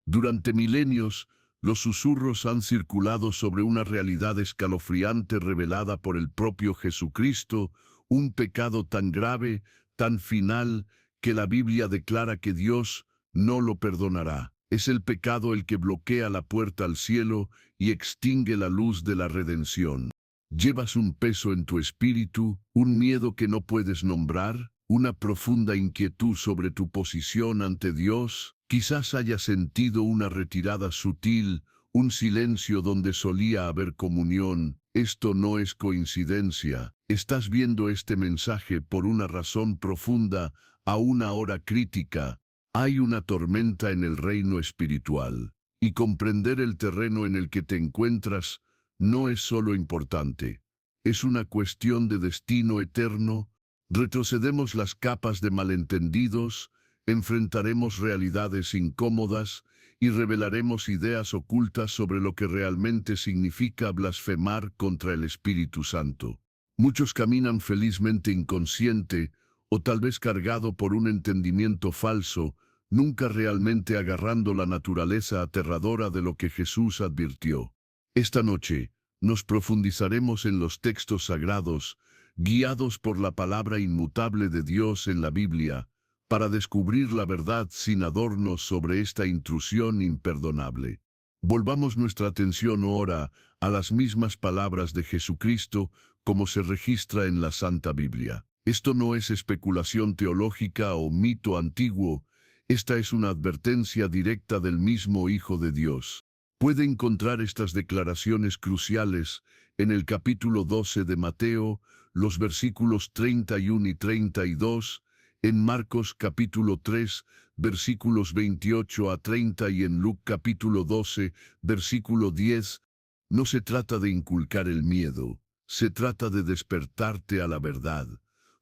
Durante milenios, los susurros han circulado sobre una realidad escalofriante revelada por el propio Jesucristo, un pecado tan grave, tan final, que la Biblia declara que Dios no lo perdonará. Es el pecado el que bloquea la puerta al cielo y extingue la luz de la redención. ¿Llevas un peso en tu espíritu, un miedo que no puedes nombrar, una profunda inquietud sobre tu posición ante Dios? Quizás hayas sentido una retirada sutil, un silencio donde solía haber comunión. Esto no es coincidencia. Estás viendo este mensaje por una razón profunda, a una hora crítica. Hay una tormenta en el reino espiritual, y comprender el terreno en el que te encuentras no es solo importante, es una cuestión de destino eterno. Retrocedemos las capas de malentendidos, enfrentaremos realidades incómodas y revelaremos ideas ocultas sobre lo que realmente significa blasfemar contra el Espíritu Santo. Muchos caminan felizmente inconsciente o tal vez cargado por un entendimiento falso, nunca realmente agarrando la naturaleza aterradora de lo que Jesús advirtió. Esta noche, nos profundizaremos en los textos sagrados, guiados por la palabra inmutable de Dios en la Biblia, para descubrir la verdad sin adornos sobre esta intrusión imperdonable. Volvamos nuestra atención ahora a las mismas palabras de Jesucristo como se registra en la Santa Biblia. Esto no es especulación teológica o mito antiguo, esta es una advertencia directa del mismo Hijo de Dios. Puede encontrar estas declaraciones cruciales en el capítulo 12 de Mateo, los versículos 31 y 32, en Marcos capítulo 3, versículos 28 a 30 y en Lucas capítulo 12, versículo 10. No se trata de inculcar el miedo, se trata de despertarte a la verdad,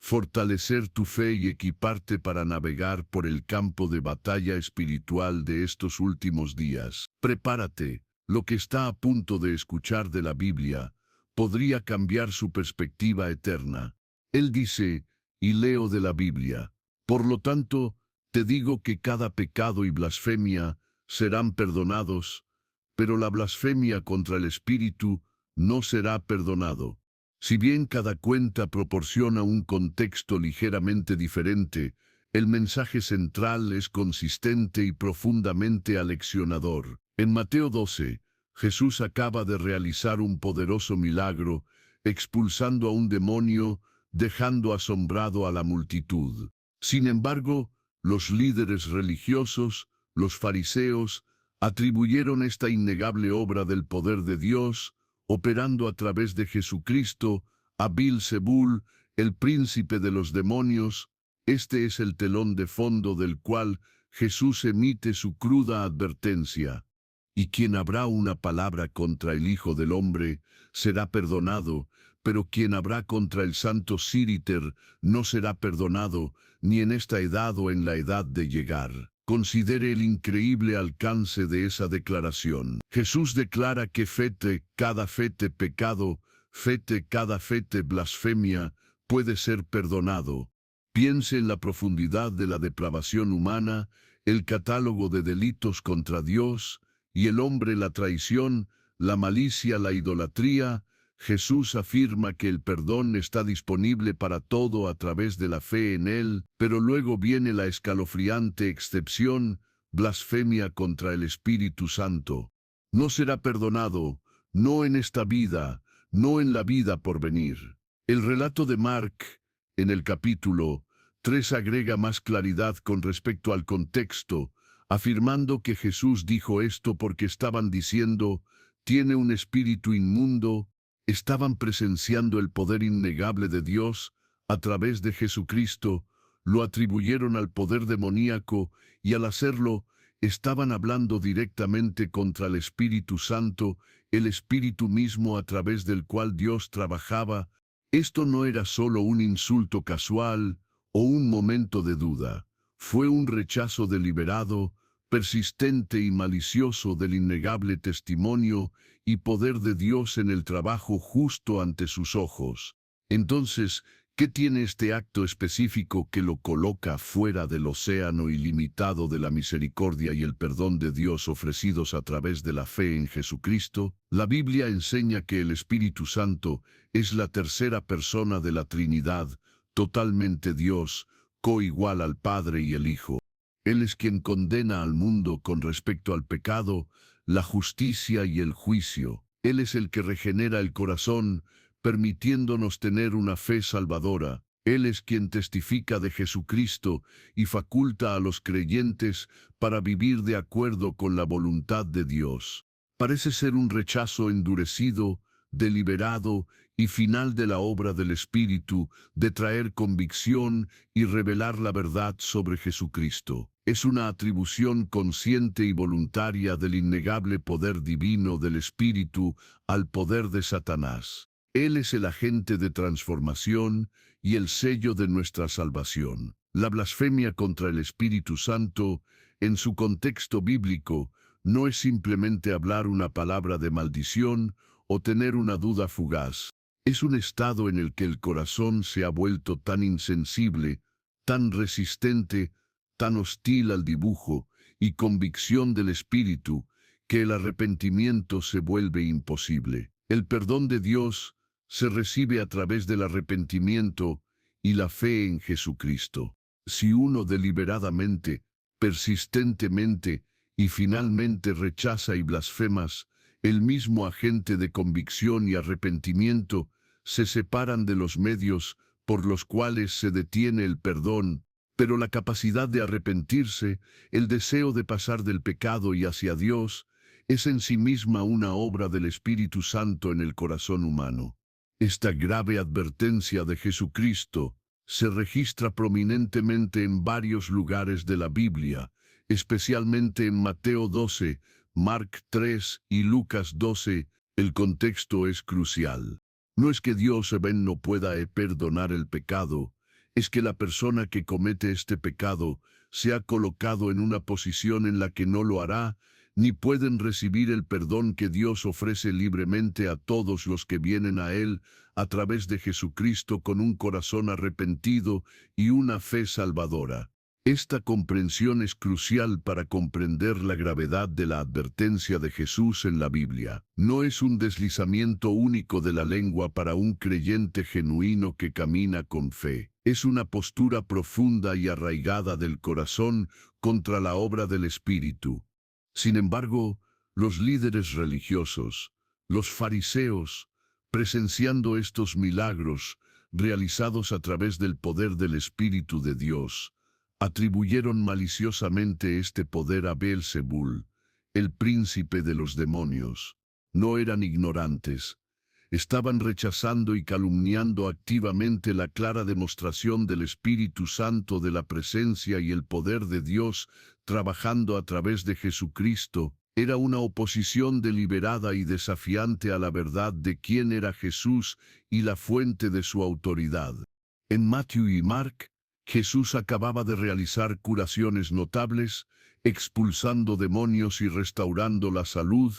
fortalecer tu fe y equiparte para navegar por el campo de batalla espiritual de estos últimos días. Prepárate, lo que está a punto de escuchar de la Biblia podría cambiar su perspectiva eterna. Él dice, y leo de la Biblia, por lo tanto, te digo que cada pecado y blasfemia serán perdonados, pero la blasfemia contra el Espíritu no será perdonado. Si bien cada cuenta proporciona un contexto ligeramente diferente, el mensaje central es consistente y profundamente aleccionador. En Mateo 12, Jesús acaba de realizar un poderoso milagro, expulsando a un demonio, dejando asombrado a la multitud. Sin embargo, los líderes religiosos, los fariseos, atribuyeron esta innegable obra del poder de Dios, operando a través de Jesucristo, a Beelzebul, el príncipe de los demonios. Este es el telón de fondo del cual Jesús emite su cruda advertencia. Y quien habrá una palabra contra el Hijo del Hombre, será perdonado, pero quien habrá contra el Santo Círiter, no será perdonado, ni en esta edad o en la edad de llegar. Considere el increíble alcance de esa declaración. Jesús declara que fete cada fete pecado, fete cada fete blasfemia, puede ser perdonado. Piense en la profundidad de la depravación humana, el catálogo de delitos contra Dios, y el hombre, la traición, la malicia, la idolatría. Jesús afirma que el perdón está disponible para todo a través de la fe en Él, pero luego viene la escalofriante excepción, blasfemia contra el Espíritu Santo. No será perdonado, no en esta vida, no en la vida por venir. El relato de Mark, en el capítulo 3, agrega más claridad con respecto al contexto, afirmando que Jesús dijo esto porque estaban diciendo, tiene un espíritu inmundo. Estaban presenciando el poder innegable de Dios a través de Jesucristo, lo atribuyeron al poder demoníaco y al hacerlo, estaban hablando directamente contra el Espíritu Santo, el Espíritu mismo a través del cual Dios trabajaba. Esto no era solo un insulto casual o un momento de duda, fue un rechazo deliberado, persistente y malicioso del innegable testimonio y poder de Dios en el trabajo justo ante sus ojos. Entonces, ¿Qué tiene este acto específico que lo coloca fuera del océano ilimitado de la misericordia y el perdón de Dios ofrecidos a través de la fe en Jesucristo? La Biblia enseña que el Espíritu Santo es la tercera persona de la Trinidad, totalmente Dios, coigual al Padre y el Hijo. Él es quien condena al mundo con respecto al pecado, la justicia y el juicio. Él es el que regenera el corazón, permitiéndonos tener una fe salvadora. Él es quien testifica de Jesucristo y faculta a los creyentes para vivir de acuerdo con la voluntad de Dios. Parece ser un rechazo endurecido, deliberado y final de la obra del Espíritu de traer convicción y revelar la verdad sobre Jesucristo. Es una atribución consciente y voluntaria del innegable poder divino del Espíritu al poder de Satanás. Él es el agente de transformación y el sello de nuestra salvación. La blasfemia contra el Espíritu Santo, en su contexto bíblico, no es simplemente hablar una palabra de maldición o tener una duda fugaz. Es un estado en el que el corazón se ha vuelto tan insensible, tan resistente, tan hostil al dibujo y convicción del Espíritu, que el arrepentimiento se vuelve imposible. El perdón de Dios se recibe a través del arrepentimiento y la fe en Jesucristo. Si uno deliberadamente, persistentemente y finalmente rechaza y blasfemas, el mismo agente de convicción y arrepentimiento se separan de los medios por los cuales se detiene el perdón, pero la capacidad de arrepentirse, el deseo de pasar del pecado y hacia Dios, es en sí misma una obra del Espíritu Santo en el corazón humano. Esta grave advertencia de Jesucristo se registra prominentemente en varios lugares de la Biblia, especialmente en Mateo 12, Marc 3 y Lucas 12. El contexto es crucial. No es que Dios no pueda perdonar el pecado, es que la persona que comete este pecado se ha colocado en una posición en la que no lo hará, ni pueden recibir el perdón que Dios ofrece libremente a todos los que vienen a Él a través de Jesucristo con un corazón arrepentido y una fe salvadora. Esta comprensión es crucial para comprender la gravedad de la advertencia de Jesús en la Biblia. No es un deslizamiento único de la lengua para un creyente genuino que camina con fe. Es una postura profunda y arraigada del corazón contra la obra del Espíritu. Sin embargo, los líderes religiosos, los fariseos, presenciando estos milagros realizados a través del poder del Espíritu de Dios, atribuyeron maliciosamente este poder a Beelzebul, el príncipe de los demonios. No eran ignorantes. Estaban rechazando y calumniando activamente la clara demostración del Espíritu Santo de la presencia y el poder de Dios trabajando a través de Jesucristo. Era una oposición deliberada y desafiante a la verdad de quién era Jesús y la fuente de su autoridad. En Mateo y Marc, Jesús acababa de realizar curaciones notables, expulsando demonios y restaurando la salud,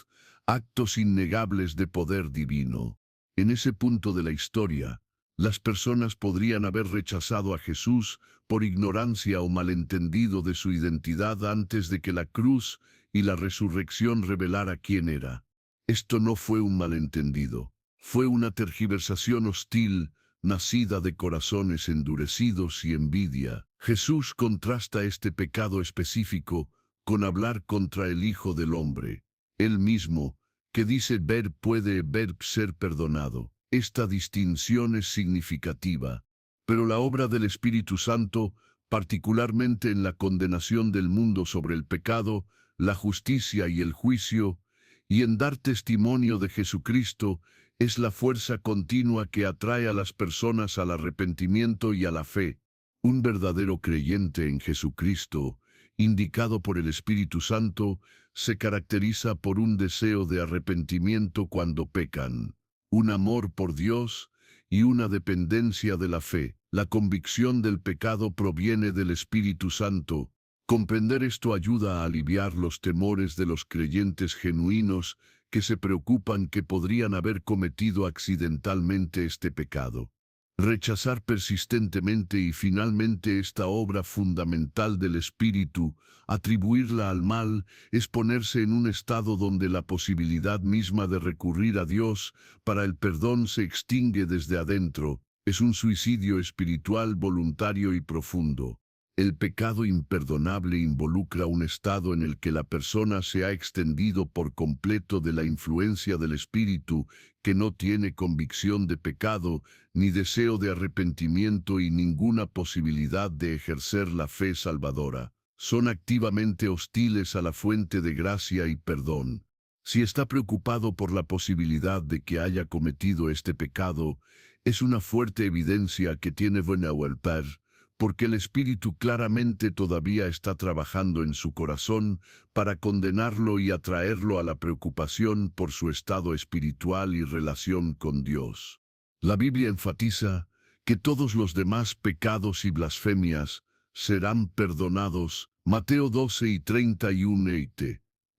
actos innegables de poder divino. En ese punto de la historia, las personas podrían haber rechazado a Jesús por ignorancia o malentendido de su identidad antes de que la cruz y la resurrección revelara quién era. Esto no fue un malentendido, fue una tergiversación hostil, nacida de corazones endurecidos y envidia. Jesús contrasta este pecado específico con hablar contra el Hijo del Hombre. Él mismo, que dice puede ser perdonado. Esta distinción es significativa, pero la obra del Espíritu Santo, particularmente en la condenación del mundo sobre el pecado, la justicia y el juicio, y en dar testimonio de Jesucristo, es la fuerza continua que atrae a las personas al arrepentimiento y a la fe. Un verdadero creyente en Jesucristo, indicado por el Espíritu Santo, se caracteriza por un deseo de arrepentimiento cuando pecan, un amor por Dios y una dependencia de la fe. La convicción del pecado proviene del Espíritu Santo. Comprender esto ayuda a aliviar los temores de los creyentes genuinos que se preocupan que podrían haber cometido accidentalmente este pecado. Rechazar persistentemente y finalmente esta obra fundamental del espíritu, atribuirla al mal, es ponerse en un estado donde la posibilidad misma de recurrir a Dios para el perdón se extingue desde adentro. Es un suicidio espiritual voluntario y profundo. El pecado imperdonable involucra un estado en el que la persona se ha extendido por completo de la influencia del espíritu, que no tiene convicción de pecado, ni deseo de arrepentimiento y ninguna posibilidad de ejercer la fe salvadora. Son activamente hostiles a la fuente de gracia y perdón. Si está preocupado por la posibilidad de que haya cometido este pecado, es una fuerte evidencia que tiene buena welfare, porque el Espíritu claramente todavía está trabajando en su corazón para condenarlo y atraerlo a la preocupación por su estado espiritual y relación con Dios. La Biblia enfatiza que todos los demás pecados y blasfemias serán perdonados. Mateo 12 y 31.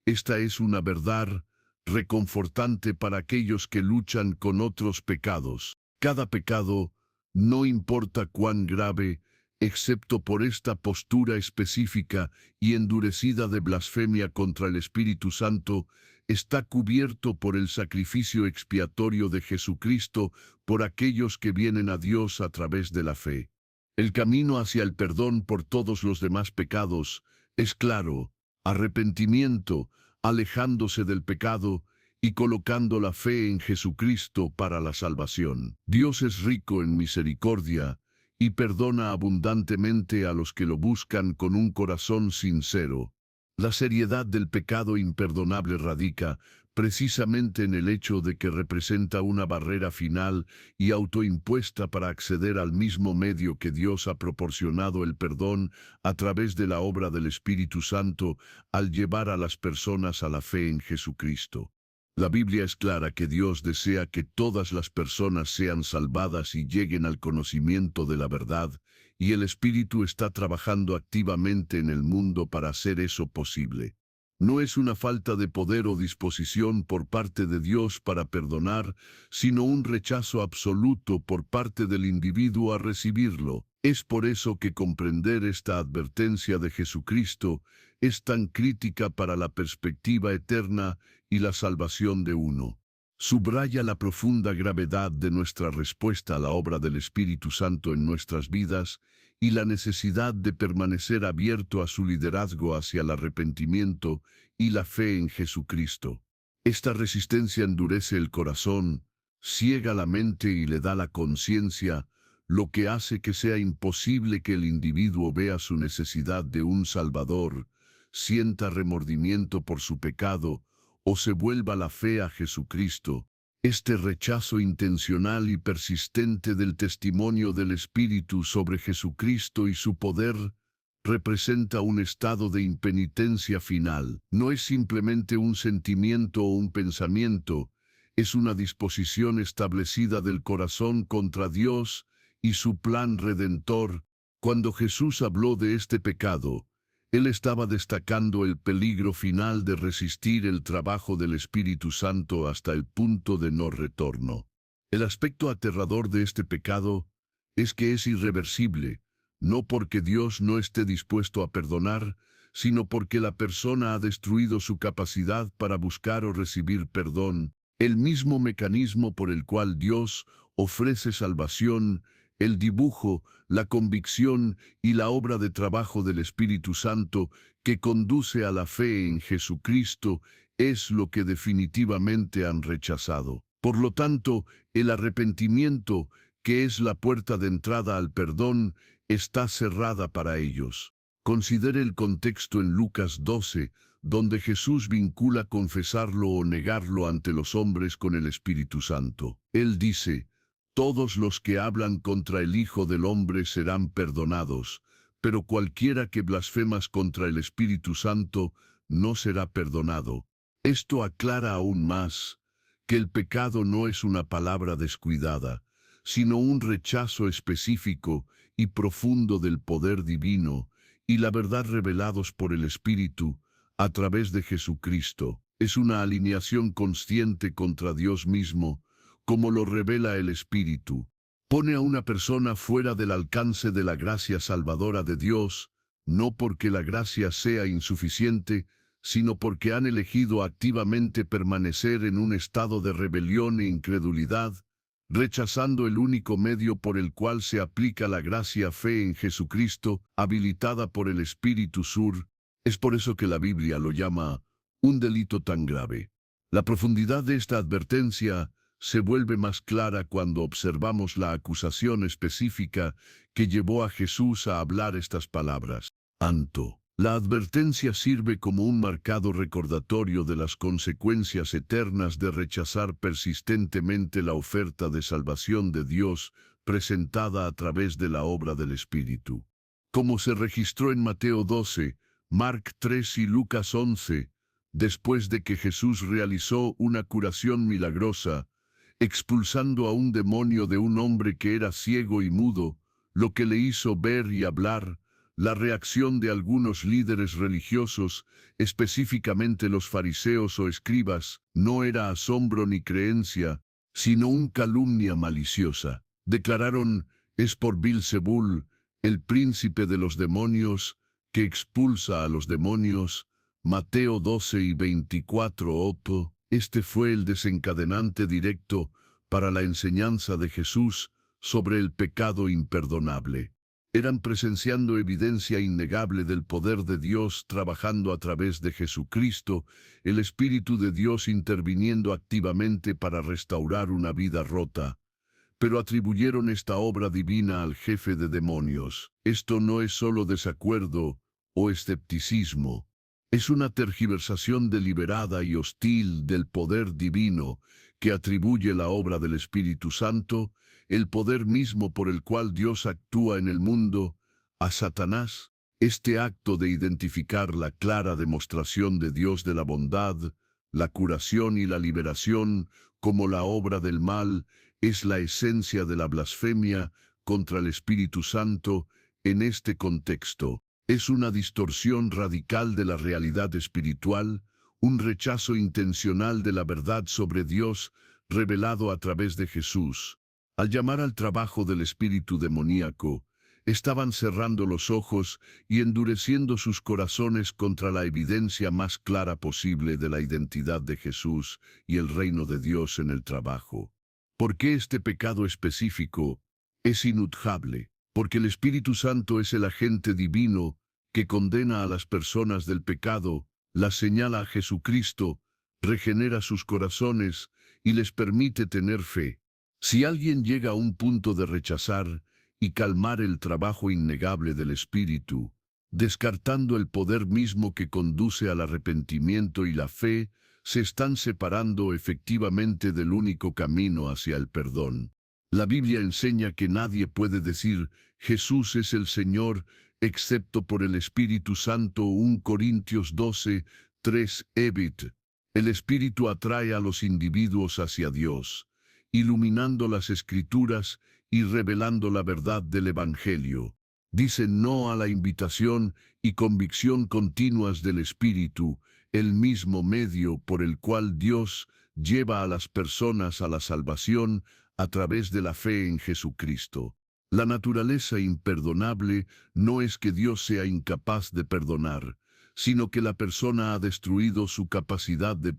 Esta es una verdad reconfortante para aquellos que luchan con otros pecados. Cada pecado, no importa cuán grave, excepto por esta postura específica y endurecida de blasfemia contra el Espíritu Santo, está cubierto por el sacrificio expiatorio de Jesucristo por aquellos que vienen a Dios a través de la fe. El camino hacia el perdón por todos los demás pecados es claro: arrepentimiento, alejándose del pecado y colocando la fe en Jesucristo para la salvación. Dios es rico en misericordia y perdona abundantemente a los que lo buscan con un corazón sincero. La seriedad del pecado imperdonable radica precisamente en el hecho de que representa una barrera final y autoimpuesta para acceder al mismo medio que Dios ha proporcionado el perdón a través de la obra del Espíritu Santo al llevar a las personas a la fe en Jesucristo. La Biblia es clara que Dios desea que todas las personas sean salvadas y lleguen al conocimiento de la verdad, y el Espíritu está trabajando activamente en el mundo para hacer eso posible. No es una falta de poder o disposición por parte de Dios para perdonar, sino un rechazo absoluto por parte del individuo a recibirlo. Es por eso que comprender esta advertencia de Jesucristo es tan crítica para la perspectiva eterna y la salvación de uno. Subraya la profunda gravedad de nuestra respuesta a la obra del Espíritu Santo en nuestras vidas y la necesidad de permanecer abierto a su liderazgo hacia el arrepentimiento y la fe en Jesucristo. Esta resistencia endurece el corazón, ciega la mente y le da la conciencia, lo que hace que sea imposible que el individuo vea su necesidad de un Salvador, sienta remordimiento por su pecado o se vuelva la fe a Jesucristo. Este rechazo intencional y persistente del testimonio del Espíritu sobre Jesucristo y su poder representa un estado de impenitencia final. No es simplemente un sentimiento o un pensamiento, es una disposición establecida del corazón contra Dios y su plan redentor. Cuando Jesús habló de este pecado, Él estaba destacando el peligro final de resistir el trabajo del Espíritu Santo hasta el punto de no retorno. El aspecto aterrador de este pecado es que es irreversible, no porque Dios no esté dispuesto a perdonar, sino porque la persona ha destruido su capacidad para buscar o recibir perdón. El mismo mecanismo por el cual Dios ofrece salvación, el dibujo, la convicción y la obra de trabajo del Espíritu Santo que conduce a la fe en Jesucristo, es lo que definitivamente han rechazado. Por lo tanto, el arrepentimiento, que es la puerta de entrada al perdón, está cerrada para ellos. Considere el contexto en Lucas 12, donde Jesús vincula confesarlo o negarlo ante los hombres con el Espíritu Santo. Él dice: todos los que hablan contra el Hijo del Hombre serán perdonados, pero cualquiera que blasfemas contra el Espíritu Santo no será perdonado. Esto aclara aún más que el pecado no es una palabra descuidada, sino un rechazo específico y profundo del poder divino y la verdad revelados por el Espíritu a través de Jesucristo. Es una alineación consciente contra Dios mismo, como lo revela el Espíritu. Pone a una persona fuera del alcance de la gracia salvadora de Dios, no porque la gracia sea insuficiente, sino porque han elegido activamente permanecer en un estado de rebelión e incredulidad, rechazando el único medio por el cual se aplica la gracia fe en Jesucristo, habilitada por el Espíritu Sur. Es por eso que la Biblia lo llama un delito tan grave. La profundidad de esta advertencia se vuelve más clara cuando observamos la acusación específica que llevó a Jesús a hablar estas palabras. Anto. La advertencia sirve como un marcado recordatorio de las consecuencias eternas de rechazar persistentemente la oferta de salvación de Dios presentada a través de la obra del Espíritu. Como se registró en Mateo 12, Marc 3 y Lucas 11, después de que Jesús realizó una curación milagrosa, expulsando a un demonio de un hombre que era ciego y mudo, lo que le hizo ver y hablar, la reacción de algunos líderes religiosos, específicamente los fariseos o escribas, no era asombro ni creencia, sino una calumnia maliciosa. Declararon, es por Beelzebul, el príncipe de los demonios, que expulsa a los demonios. Mateo 12 y 24. Este fue el desencadenante directo para la enseñanza de Jesús sobre el pecado imperdonable. Eran presenciando evidencia innegable del poder de Dios trabajando a través de Jesucristo, el Espíritu de Dios interviniendo activamente para restaurar una vida rota. Pero atribuyeron esta obra divina al jefe de demonios. Esto no es solo desacuerdo o escepticismo. Es una tergiversación deliberada y hostil del poder divino que atribuye la obra del Espíritu Santo, el poder mismo por el cual Dios actúa en el mundo, a Satanás. Este acto de identificar la clara demostración de Dios de la bondad, la curación y la liberación como la obra del mal, es la esencia de la blasfemia contra el Espíritu Santo en este contexto. Es una distorsión radical de la realidad espiritual, un rechazo intencional de la verdad sobre Dios revelado a través de Jesús. Al llamar al trabajo del espíritu demoníaco, estaban cerrando los ojos y endureciendo sus corazones contra la evidencia más clara posible de la identidad de Jesús y el reino de Dios en el trabajo. ¿Por qué este pecado específico es inutjable? Porque el Espíritu Santo es el agente divino que condena a las personas del pecado, las señala a Jesucristo, regenera sus corazones y les permite tener fe. Si alguien llega a un punto de rechazar y calmar el trabajo innegable del Espíritu, descartando el poder mismo que conduce al arrepentimiento y la fe, se están separando efectivamente del único camino hacia el perdón. La Biblia enseña que nadie puede decir Jesús es el Señor, excepto por el Espíritu Santo. 1 Corintios 12, 3. El Espíritu atrae a los individuos hacia Dios, iluminando las Escrituras y revelando la verdad del Evangelio. Dice no a la invitación y convicción continuas del Espíritu, el mismo medio por el cual Dios lleva a las personas a la salvación a través de la fe en Jesucristo. La naturaleza imperdonable no es que Dios sea incapaz de perdonar, sino que la persona ha destruido su capacidad de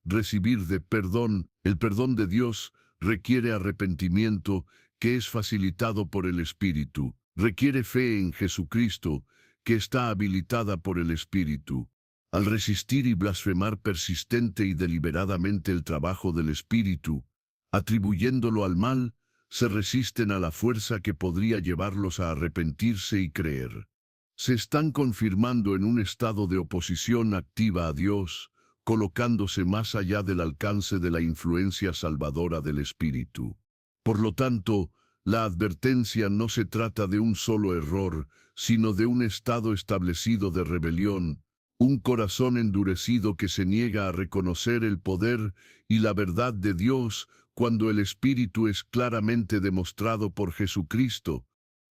recibir de perdón. El perdón de Dios requiere arrepentimiento, que es facilitado por el Espíritu. Requiere fe en Jesucristo, que está habilitada por el Espíritu. Al resistir y blasfemar persistente y deliberadamente el trabajo del Espíritu, atribuyéndolo al mal, se resisten a la fuerza que podría llevarlos a arrepentirse y creer. Se están confirmando en un estado de oposición activa a Dios, colocándose más allá del alcance de la influencia salvadora del Espíritu. Por lo tanto, la advertencia no se trata de un solo error, sino de un estado establecido de rebelión, un corazón endurecido que se niega a reconocer el poder y la verdad de Dios cuando el Espíritu es claramente demostrado por Jesucristo.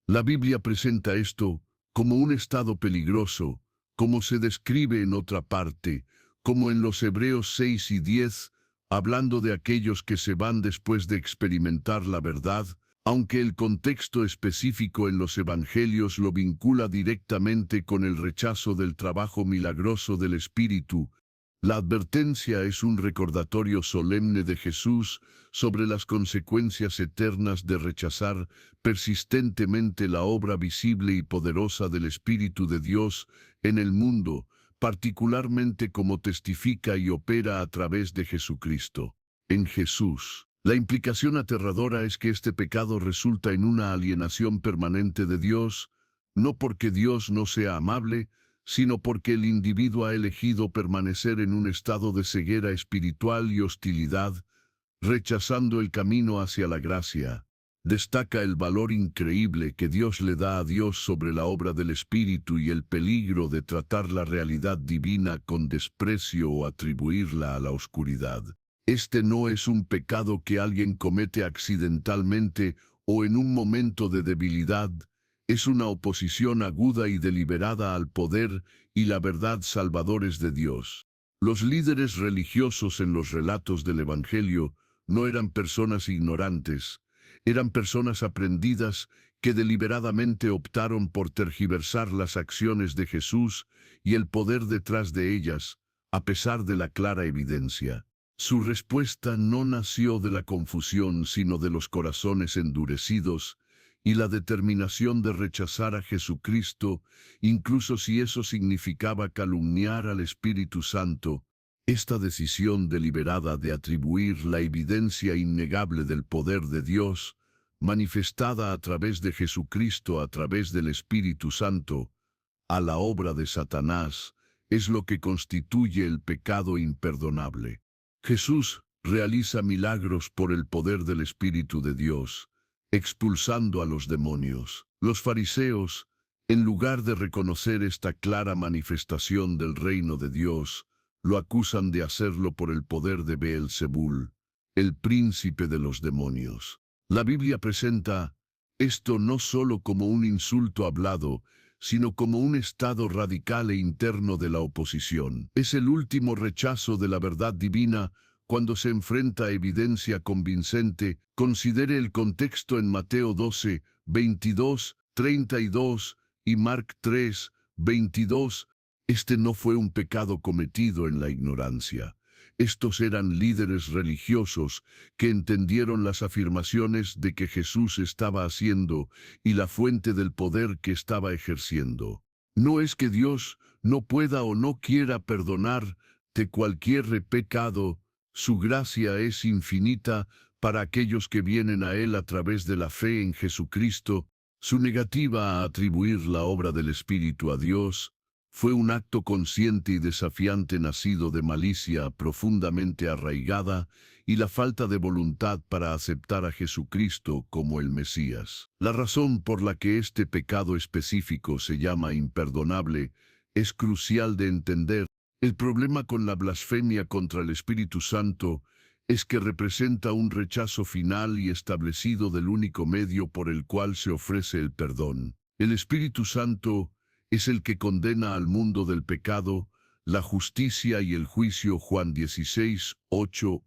La Biblia presenta esto como un estado peligroso, como se describe en otra parte, como en los Hebreos 6 y 10, hablando de aquellos que se van después de experimentar la verdad, Aunque el contexto específico en los evangelios lo vincula directamente con el rechazo del trabajo milagroso del Espíritu, la advertencia es un recordatorio solemne de Jesús sobre las consecuencias eternas de rechazar persistentemente la obra visible y poderosa del Espíritu de Dios en el mundo, particularmente como testifica y opera a través de Jesucristo. En Jesús, la implicación aterradora es que este pecado resulta en una alienación permanente de Dios, no porque Dios no sea amable, sino porque el individuo ha elegido permanecer en un estado de ceguera espiritual y hostilidad, rechazando el camino hacia la gracia. Destaca el valor increíble que Dios le da a Dios sobre la obra del Espíritu y el peligro de tratar la realidad divina con desprecio o atribuirla a la oscuridad. Este no es un pecado que alguien comete accidentalmente o en un momento de debilidad. Es una oposición aguda y deliberada al poder y la verdad salvadores de Dios. Los líderes religiosos en los relatos del Evangelio no eran personas ignorantes, eran personas aprendidas que deliberadamente optaron por tergiversar las acciones de Jesús y el poder detrás de ellas, a pesar de la clara evidencia. Su respuesta no nació de la confusión, sino de los corazones endurecidos y la determinación de rechazar a Jesucristo, incluso si eso significaba calumniar al Espíritu Santo. Esta decisión deliberada de atribuir la evidencia innegable del poder de Dios, manifestada a través de Jesucristo a través del Espíritu Santo, a la obra de Satanás, es lo que constituye el pecado imperdonable. Jesús realiza milagros por el poder del Espíritu de Dios, expulsando a los demonios. Los fariseos, en lugar de reconocer esta clara manifestación del reino de Dios, lo acusan de hacerlo por el poder de Beelzebul, el príncipe de los demonios. La Biblia presenta esto no solo como un insulto hablado, sino como un estado radical e interno de la oposición. Es el último rechazo de la verdad divina cuando se enfrenta a evidencia convincente. Considere el contexto en Mateo 12, 22, 32 y Mark 3, 22. Este no fue un pecado cometido en la ignorancia. Estos eran líderes religiosos que entendieron las afirmaciones de que Jesús estaba haciendo y la fuente del poder que estaba ejerciendo. No es que Dios no pueda o no quiera perdonarte cualquier pecado, su gracia es infinita para aquellos que vienen a Él a través de la fe en Jesucristo. Su negativa a atribuir la obra del Espíritu a Dios fue un acto consciente y desafiante nacido de malicia profundamente arraigada y la falta de voluntad para aceptar a Jesucristo como el Mesías. La razón por la que este pecado específico se llama imperdonable es crucial de entender. El problema con la blasfemia contra el Espíritu Santo es que representa un rechazo final y establecido del único medio por el cual se ofrece el perdón. El Espíritu Santo es el que condena al mundo del pecado, la justicia y el juicio. Juan 16, 8.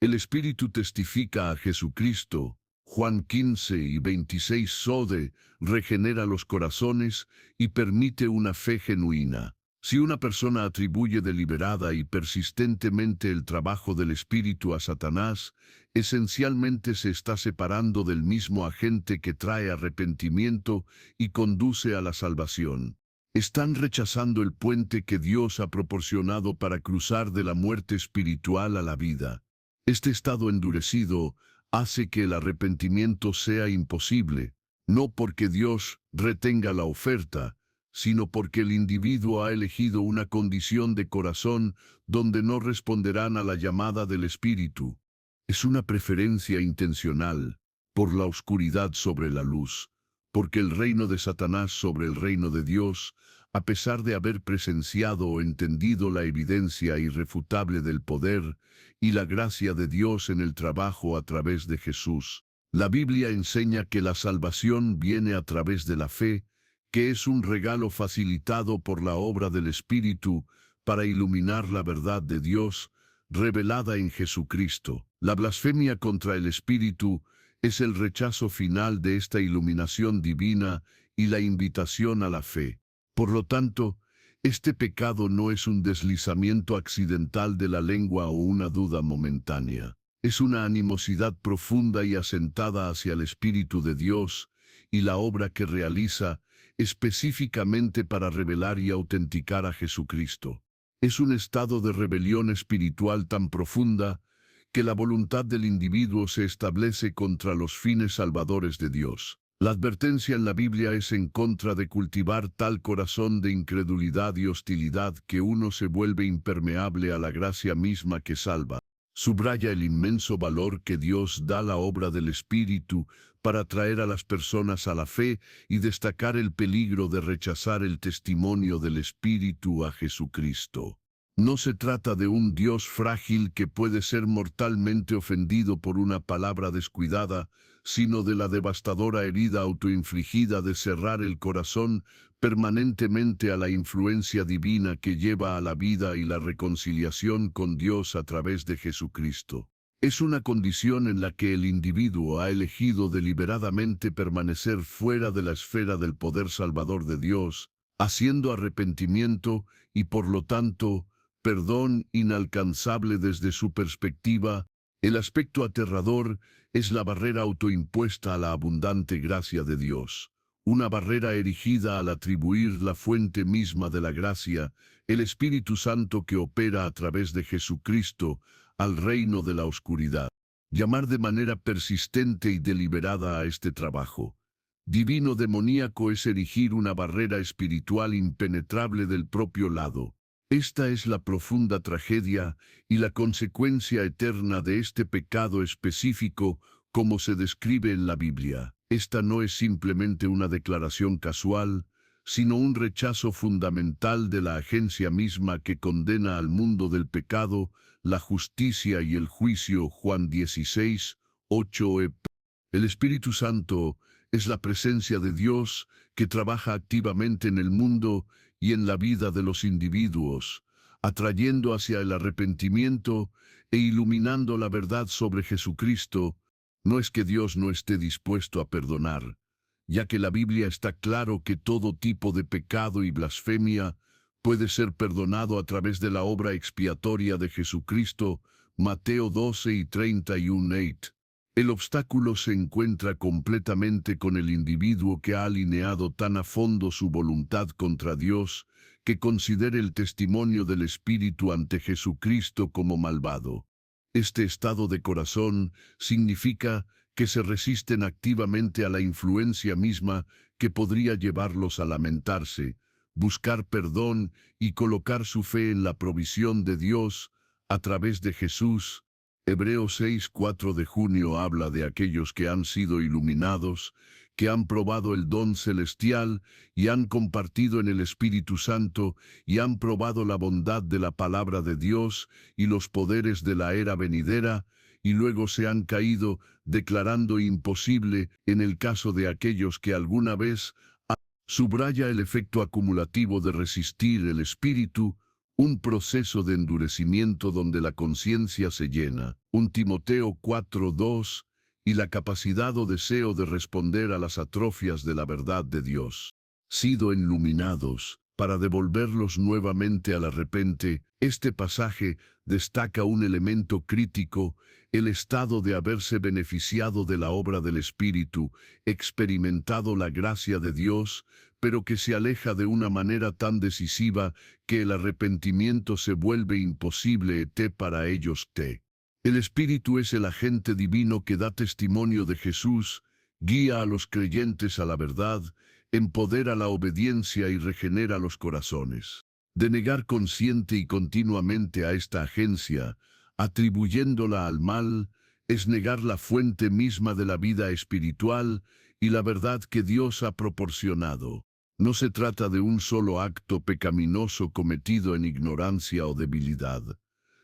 El Espíritu testifica a Jesucristo. Juan 15 y 26. Sode regenera los corazones y permite una fe genuina. Si una persona atribuye deliberada y persistentemente el trabajo del Espíritu a Satanás, esencialmente se está separando del mismo agente que trae arrepentimiento y conduce a la salvación. Están rechazando el puente que Dios ha proporcionado para cruzar de la muerte espiritual a la vida. Este estado endurecido hace que el arrepentimiento sea imposible, no porque Dios retenga la oferta, sino porque el individuo ha elegido una condición de corazón donde no responderán a la llamada del Espíritu. Es una preferencia intencional por la oscuridad sobre la luz, porque el reino de Satanás sobre el reino de Dios, a pesar de haber presenciado o entendido la evidencia irrefutable del poder y la gracia de Dios en el trabajo a través de Jesús. La Biblia enseña que la salvación viene a través de la fe, que es un regalo facilitado por la obra del Espíritu para iluminar la verdad de Dios revelada en Jesucristo. La blasfemia contra el Espíritu Es el rechazo final de esta iluminación divina y la invitación a la fe. Por lo tanto, este pecado no es un deslizamiento accidental de la lengua o una duda momentánea. Es una animosidad profunda y asentada hacia el Espíritu de Dios y la obra que realiza específicamente para revelar y autenticar a Jesucristo. Es un estado de rebelión espiritual tan profunda que la voluntad del individuo se establece contra los fines salvadores de Dios. La advertencia en la Biblia es en contra de cultivar tal corazón de incredulidad y hostilidad que uno se vuelve impermeable a la gracia misma que salva. Subraya el inmenso valor que Dios da a la obra del Espíritu para traer a las personas a la fe y destacar el peligro de rechazar el testimonio del Espíritu a Jesucristo. No se trata de un Dios frágil que puede ser mortalmente ofendido por una palabra descuidada, sino de la devastadora herida autoinfligida de cerrar el corazón permanentemente a la influencia divina que lleva a la vida y la reconciliación con Dios a través de Jesucristo. Es una condición en la que el individuo ha elegido deliberadamente permanecer fuera de la esfera del poder salvador de Dios, haciendo arrepentimiento y por lo tanto, perdón inalcanzable desde su perspectiva. El aspecto aterrador es la barrera autoimpuesta a la abundante gracia de Dios. Una barrera erigida al atribuir la fuente misma de la gracia, el Espíritu Santo que opera a través de Jesucristo, al reino de la oscuridad. Llamar de manera persistente y deliberada a este trabajo divino demoníaco es erigir una barrera espiritual impenetrable del propio lado. Esta es la profunda tragedia y la consecuencia eterna de este pecado específico como se describe en la Biblia. Esta no es simplemente una declaración casual, sino un rechazo fundamental de la agencia misma que condena al mundo del pecado, la justicia y el juicio. Juan 16, 8 ep. El Espíritu Santo es la presencia de Dios que trabaja activamente en el mundo y en la vida de los individuos, atrayendo hacia el arrepentimiento e iluminando la verdad sobre Jesucristo. No es que Dios no esté dispuesto a perdonar, ya que la Biblia está claro que todo tipo de pecado y blasfemia puede ser perdonado a través de la obra expiatoria de Jesucristo, Mateo 12 y 31. El obstáculo se encuentra completamente con el individuo que ha alineado tan a fondo su voluntad contra Dios, que considere el testimonio del Espíritu ante Jesucristo como malvado. Este estado de corazón significa que se resisten activamente a la influencia misma que podría llevarlos a lamentarse, buscar perdón y colocar su fe en la provisión de Dios a través de Jesús. Hebreos 6, 4 de junio habla de aquellos que han sido iluminados, que han probado el don celestial y han compartido en el Espíritu Santo y han probado la bondad de la palabra de Dios y los poderes de la era venidera, y luego se han caído, declarando imposible en el caso de aquellos que alguna vez subraya el efecto acumulativo de resistir el Espíritu, un proceso de endurecimiento donde la conciencia se llena, 1 Timoteo 4:2, y la capacidad o deseo de responder a las atrofias de la verdad de Dios. Sido iluminados, para devolverlos nuevamente al arrepente, este pasaje destaca un elemento crítico, el estado de haberse beneficiado de la obra del Espíritu, experimentado la gracia de Dios, pero que se aleja de una manera tan decisiva que el arrepentimiento se vuelve imposible para ellos. El Espíritu es el agente divino que da testimonio de Jesús, guía a los creyentes a la verdad, empodera la obediencia y regenera los corazones. De negar consciente y continuamente a esta agencia, atribuyéndola al mal, es negar la fuente misma de la vida espiritual y la verdad que Dios ha proporcionado. No se trata de un solo acto pecaminoso cometido en ignorancia o debilidad,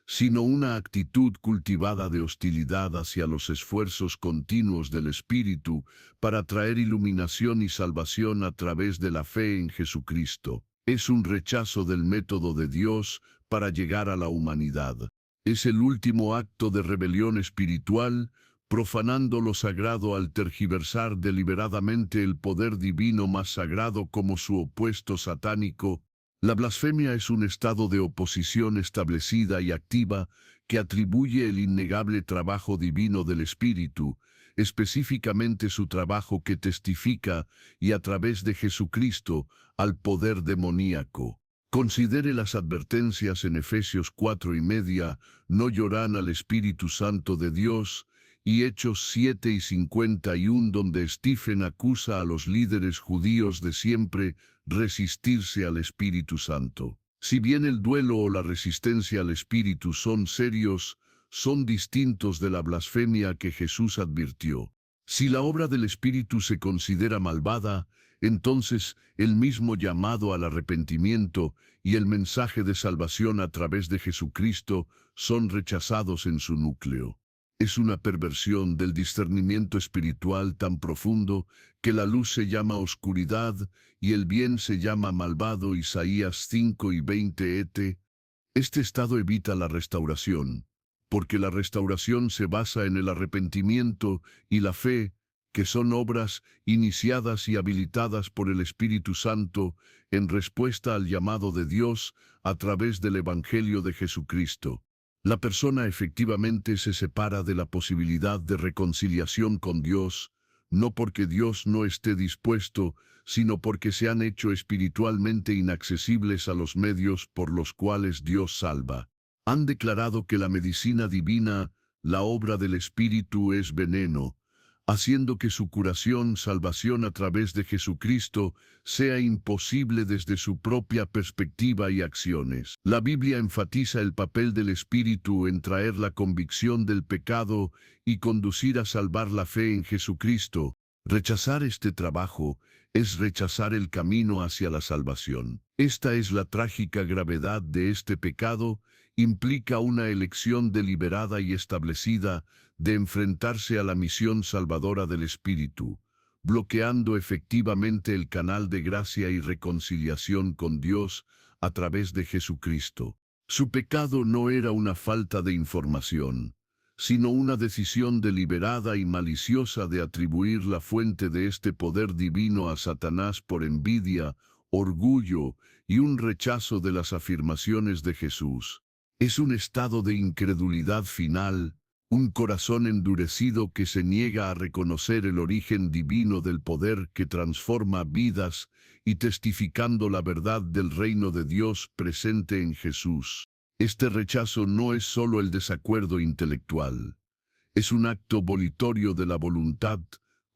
sino una actitud cultivada de hostilidad hacia los esfuerzos continuos del Espíritu para traer iluminación y salvación a través de la fe en Jesucristo. Es un rechazo del método de Dios para llegar a la humanidad. Es el último acto de rebelión espiritual, profanando lo sagrado al tergiversar deliberadamente el poder divino más sagrado como su opuesto satánico. La blasfemia es un estado de oposición establecida y activa que atribuye el innegable trabajo divino del Espíritu, específicamente su trabajo que testifica, y a través de Jesucristo, al poder demoníaco. Considere las advertencias en Efesios 4:30, no lloran al Espíritu Santo de Dios, y Hechos 7:51, donde Stephen acusa a los líderes judíos de siempre resistirse al Espíritu Santo. Si bien el duelo o la resistencia al Espíritu son serios, son distintos de la blasfemia que Jesús advirtió. Si la obra del Espíritu se considera malvada, entonces el mismo llamado al arrepentimiento y el mensaje de salvación a través de Jesucristo son rechazados en su núcleo. Es una perversión del discernimiento espiritual tan profundo que la luz se llama oscuridad y el bien se llama malvado. Isaías 5:20 et. Este estado evita la restauración, porque la restauración se basa en el arrepentimiento y la fe, que son obras iniciadas y habilitadas por el Espíritu Santo en respuesta al llamado de Dios a través del Evangelio de Jesucristo. La persona efectivamente se separa de la posibilidad de reconciliación con Dios, no porque Dios no esté dispuesto, sino porque se han hecho espiritualmente inaccesibles a los medios por los cuales Dios salva. Han declarado que la medicina divina, la obra del Espíritu, es veneno, haciendo que su curación, salvación a través de Jesucristo, sea imposible desde su propia perspectiva y acciones. La Biblia enfatiza el papel del Espíritu en traer la convicción del pecado y conducir a salvar la fe en Jesucristo. Rechazar este trabajo es rechazar el camino hacia la salvación. Esta es la trágica gravedad de este pecado, implica una elección deliberada y establecida de enfrentarse a la misión salvadora del Espíritu, bloqueando efectivamente el canal de gracia y reconciliación con Dios a través de Jesucristo. Su pecado no era una falta de información, sino una decisión deliberada y maliciosa de atribuir la fuente de este poder divino a Satanás por envidia, orgullo y un rechazo de las afirmaciones de Jesús. Es un estado de incredulidad final, un corazón endurecido que se niega a reconocer el origen divino del poder que transforma vidas y testificando la verdad del reino de Dios presente en Jesús. Este rechazo no es solo el desacuerdo intelectual, es un acto volitorio de la voluntad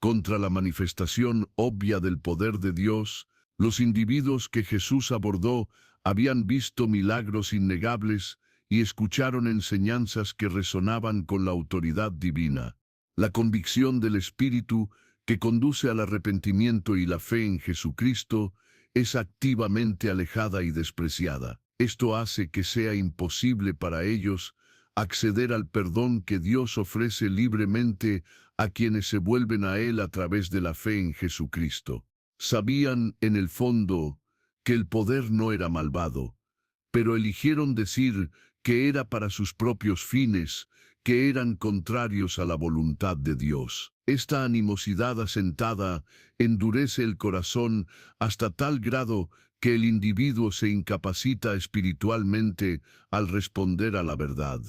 contra la manifestación obvia del poder de Dios. Los individuos que Jesús abordó habían visto milagros innegables y escucharon enseñanzas que resonaban con la autoridad divina. La convicción del Espíritu, que conduce al arrepentimiento y la fe en Jesucristo, es activamente alejada y despreciada. Esto hace que sea imposible para ellos acceder al perdón que Dios ofrece libremente a quienes se vuelven a Él a través de la fe en Jesucristo. Sabían, en el fondo, que el poder no era malvado, pero eligieron decir que era para sus propios fines, que eran contrarios a la voluntad de Dios. Esta animosidad asentada endurece el corazón hasta tal grado que el individuo se incapacita espiritualmente al responder a la verdad.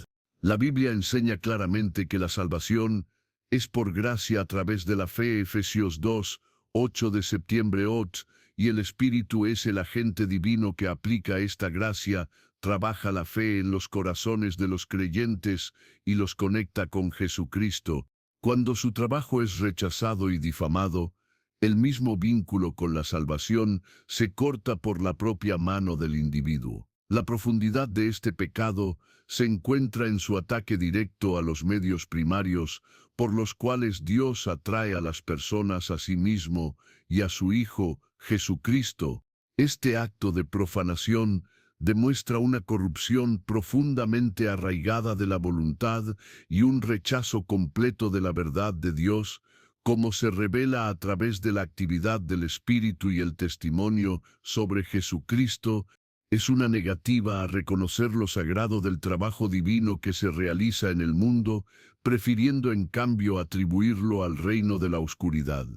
La Biblia enseña claramente que la salvación es por gracia a través de la fe. Efesios 2, 8 de septiembre 8, y el Espíritu es el agente divino que aplica esta gracia, trabaja la fe en los corazones de los creyentes y los conecta con Jesucristo. Cuando su trabajo es rechazado y difamado, el mismo vínculo con la salvación se corta por la propia mano del individuo. La profundidad de este pecado se encuentra en su ataque directo a los medios primarios por los cuales Dios atrae a las personas a sí mismo y a su Hijo, Jesucristo. Este acto de profanación demuestra una corrupción profundamente arraigada de la voluntad y un rechazo completo de la verdad de Dios, como se revela a través de la actividad del Espíritu y el testimonio sobre Jesucristo. Es una negativa a reconocer lo sagrado del trabajo divino que se realiza en el mundo, prefiriendo en cambio atribuirlo al reino de la oscuridad.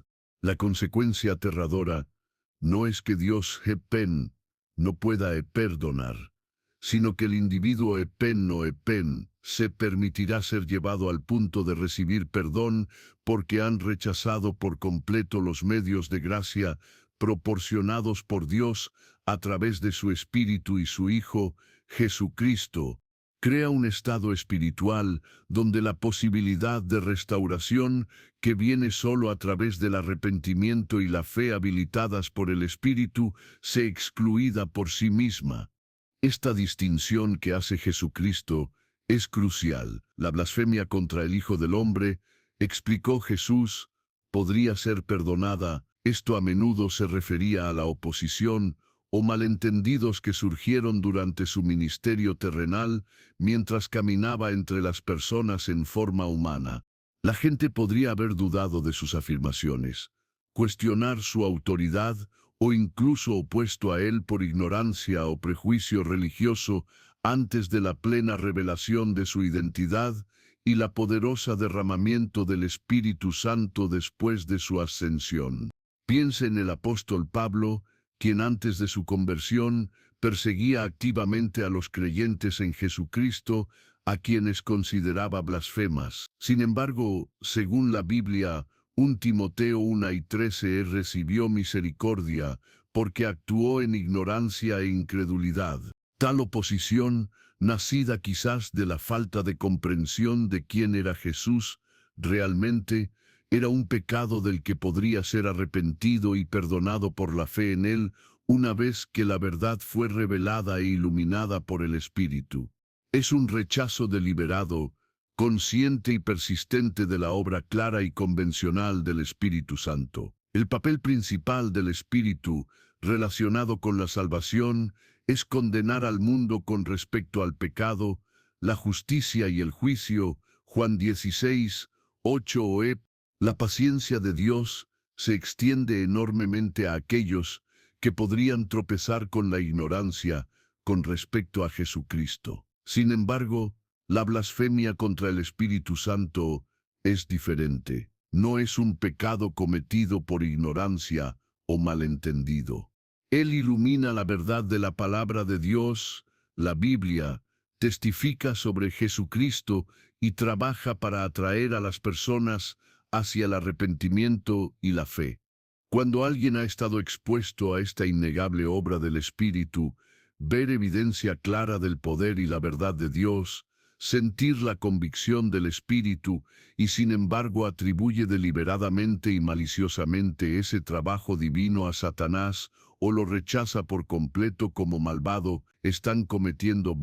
La consecuencia aterradora no es que Dios no pueda perdonar, sino que el individuo se permitirá ser llevado al punto de recibir perdón porque han rechazado por completo los medios de gracia proporcionados por Dios a través de su Espíritu y su Hijo, Jesucristo. Crea un estado espiritual donde la posibilidad de restauración que viene solo a través del arrepentimiento y la fe habilitadas por el Espíritu se excluida por sí misma. Esta distinción que hace Jesucristo es crucial. La blasfemia contra el Hijo del Hombre, explicó Jesús, podría ser perdonada. Esto a menudo se refería a la oposición o malentendidos que surgieron durante su ministerio terrenal mientras caminaba entre las personas en forma humana. La gente podría haber dudado de sus afirmaciones, cuestionar su autoridad o incluso opuesto a él por ignorancia o prejuicio religioso antes de la plena revelación de su identidad y la poderosa derramamiento del Espíritu Santo después de su ascensión. Piense en el apóstol Pablo, quien antes de su conversión perseguía activamente a los creyentes en Jesucristo, a quienes consideraba blasfemas. Sin embargo, según la Biblia, 1 Timoteo 1:13 recibió misericordia, porque actuó en ignorancia e incredulidad. Tal oposición, nacida quizás de la falta de comprensión de quién era Jesús, realmente era un pecado del que podría ser arrepentido y perdonado por la fe en él una vez que la verdad fue revelada e iluminada por el Espíritu. Es un rechazo deliberado, consciente y persistente de la obra clara y convencional del Espíritu Santo. El papel principal del Espíritu, relacionado con la salvación, es condenar al mundo con respecto al pecado, la justicia y el juicio. Juan 16:8. La paciencia de Dios se extiende enormemente a aquellos que podrían tropezar con la ignorancia con respecto a Jesucristo. Sin embargo, la blasfemia contra el Espíritu Santo es diferente. No es un pecado cometido por ignorancia o malentendido. Él ilumina la verdad de la palabra de Dios, la Biblia, testifica sobre Jesucristo y trabaja para atraer a las personas hacia el arrepentimiento y la fe. Cuando alguien ha estado expuesto a esta innegable obra del Espíritu, ver evidencia clara del poder y la verdad de Dios, sentir la convicción del Espíritu y sin embargo atribuye deliberadamente y maliciosamente ese trabajo divino a Satanás o lo rechaza por completo como malvado, están cometiendo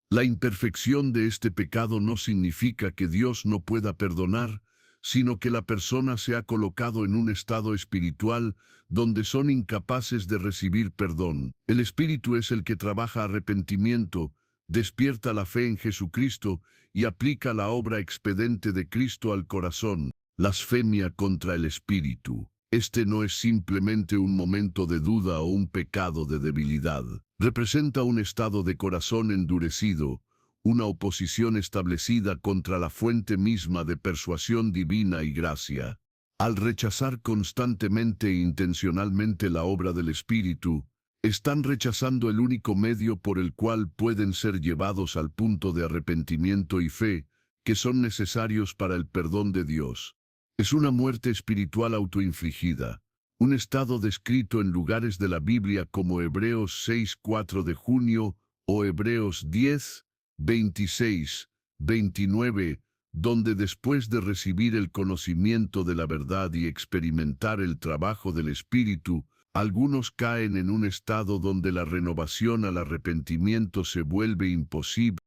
La imperfección de este pecado no significa que Dios no pueda perdonar, sino que la persona se ha colocado en un estado espiritual donde son incapaces de recibir perdón. El Espíritu es el que trabaja arrepentimiento, despierta la fe en Jesucristo y aplica la obra expedente de Cristo al corazón. Blasfemia contra el Espíritu. Este no es simplemente un momento de duda o un pecado de debilidad. Representa un estado de corazón endurecido, una oposición establecida contra la fuente misma de persuasión divina y gracia. Al rechazar constantemente e intencionalmente la obra del Espíritu, están rechazando el único medio por el cual pueden ser llevados al punto de arrepentimiento y fe, que son necesarios para el perdón de Dios. Es una muerte espiritual autoinfligida, un estado descrito en lugares de la Biblia como Hebreos 6:4 de junio o Hebreos 10:26-29, donde después de recibir el conocimiento de la verdad y experimentar el trabajo del Espíritu, algunos caen en un estado donde la renovación al arrepentimiento se vuelve imposible.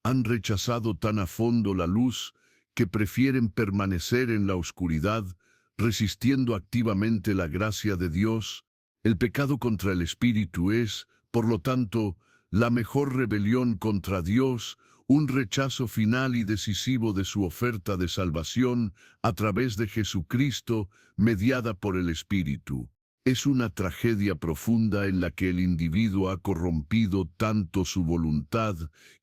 Han rechazado tan a fondo la luz que prefieren permanecer en la oscuridad, resistiendo activamente la gracia de Dios. El pecado contra el Espíritu es, por lo tanto, la mejor rebelión contra Dios, un rechazo final y decisivo de su oferta de salvación a través de Jesucristo, mediada por el Espíritu. Es una tragedia profunda en la que el individuo ha corrompido tanto su voluntad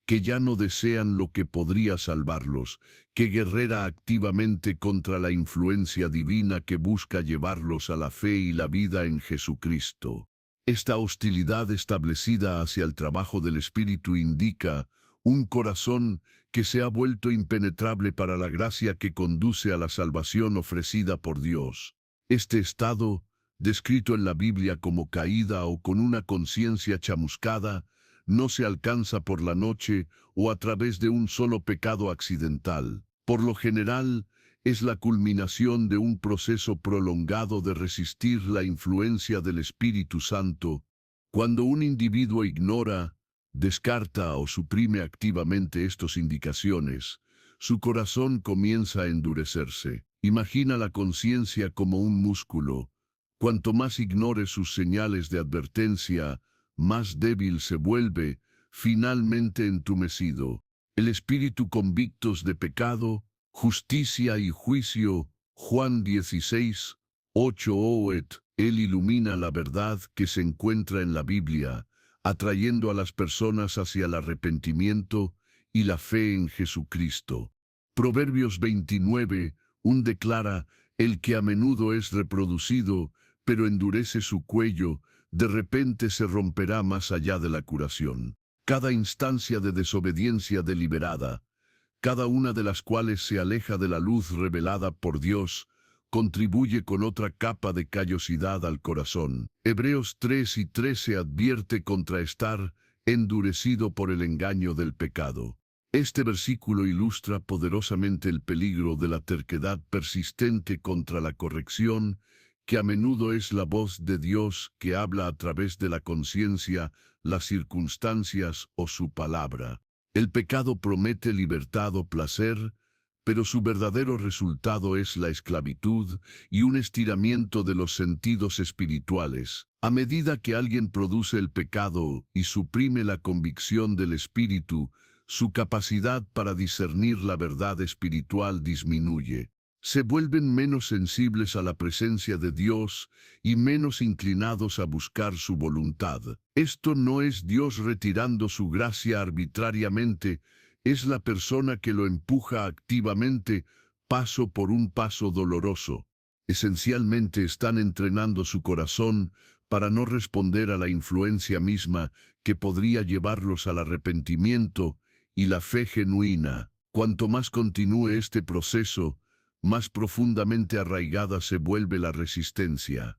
que ya no desean lo que podría salvarlos, que guerrera activamente contra la influencia divina que busca llevarlos a la fe y la vida en Jesucristo. Esta hostilidad establecida hacia el trabajo del Espíritu indica un corazón que se ha vuelto impenetrable para la gracia que conduce a la salvación ofrecida por Dios. Este estado, descrito en la Biblia como caída o con una conciencia chamuscada, no se alcanza por la noche o a través de un solo pecado accidental. Por lo general, es la culminación de un proceso prolongado de resistir la influencia del Espíritu Santo. Cuando un individuo ignora, descarta o suprime activamente estas indicaciones, su corazón comienza a endurecerse. Imagina la conciencia como un músculo. Cuanto más ignore sus señales de advertencia, más débil se vuelve, finalmente entumecido. El espíritu convictos de pecado, justicia y juicio, Juan 16, 8 Oet, Él ilumina la verdad que se encuentra en la Biblia, atrayendo a las personas hacia el arrepentimiento y la fe en Jesucristo. Proverbios 29, 1 declara, el que a menudo es reproducido, pero endurece su cuello, de repente se romperá más allá de la curación. Cada instancia de desobediencia deliberada, cada una de las cuales se aleja de la luz revelada por Dios, contribuye con otra capa de callosidad al corazón. Hebreos 3 y 13 advierte contra estar endurecido por el engaño del pecado. Este versículo ilustra poderosamente el peligro de la terquedad persistente contra la corrección, que a menudo es la voz de Dios que habla a través de la conciencia, las circunstancias o su palabra. El pecado promete libertad o placer, pero su verdadero resultado es la esclavitud y un estiramiento de los sentidos espirituales. A medida que alguien produce el pecado y suprime la convicción del espíritu, su capacidad para discernir la verdad espiritual disminuye. Se vuelven menos sensibles a la presencia de Dios y menos inclinados a buscar su voluntad. Esto no es Dios retirando su gracia arbitrariamente, es la persona que lo empuja activamente, paso por un paso doloroso. Esencialmente están entrenando su corazón para no responder a la influencia misma que podría llevarlos al arrepentimiento y la fe genuina. Cuanto más continúe este proceso, más profundamente arraigada se vuelve la resistencia.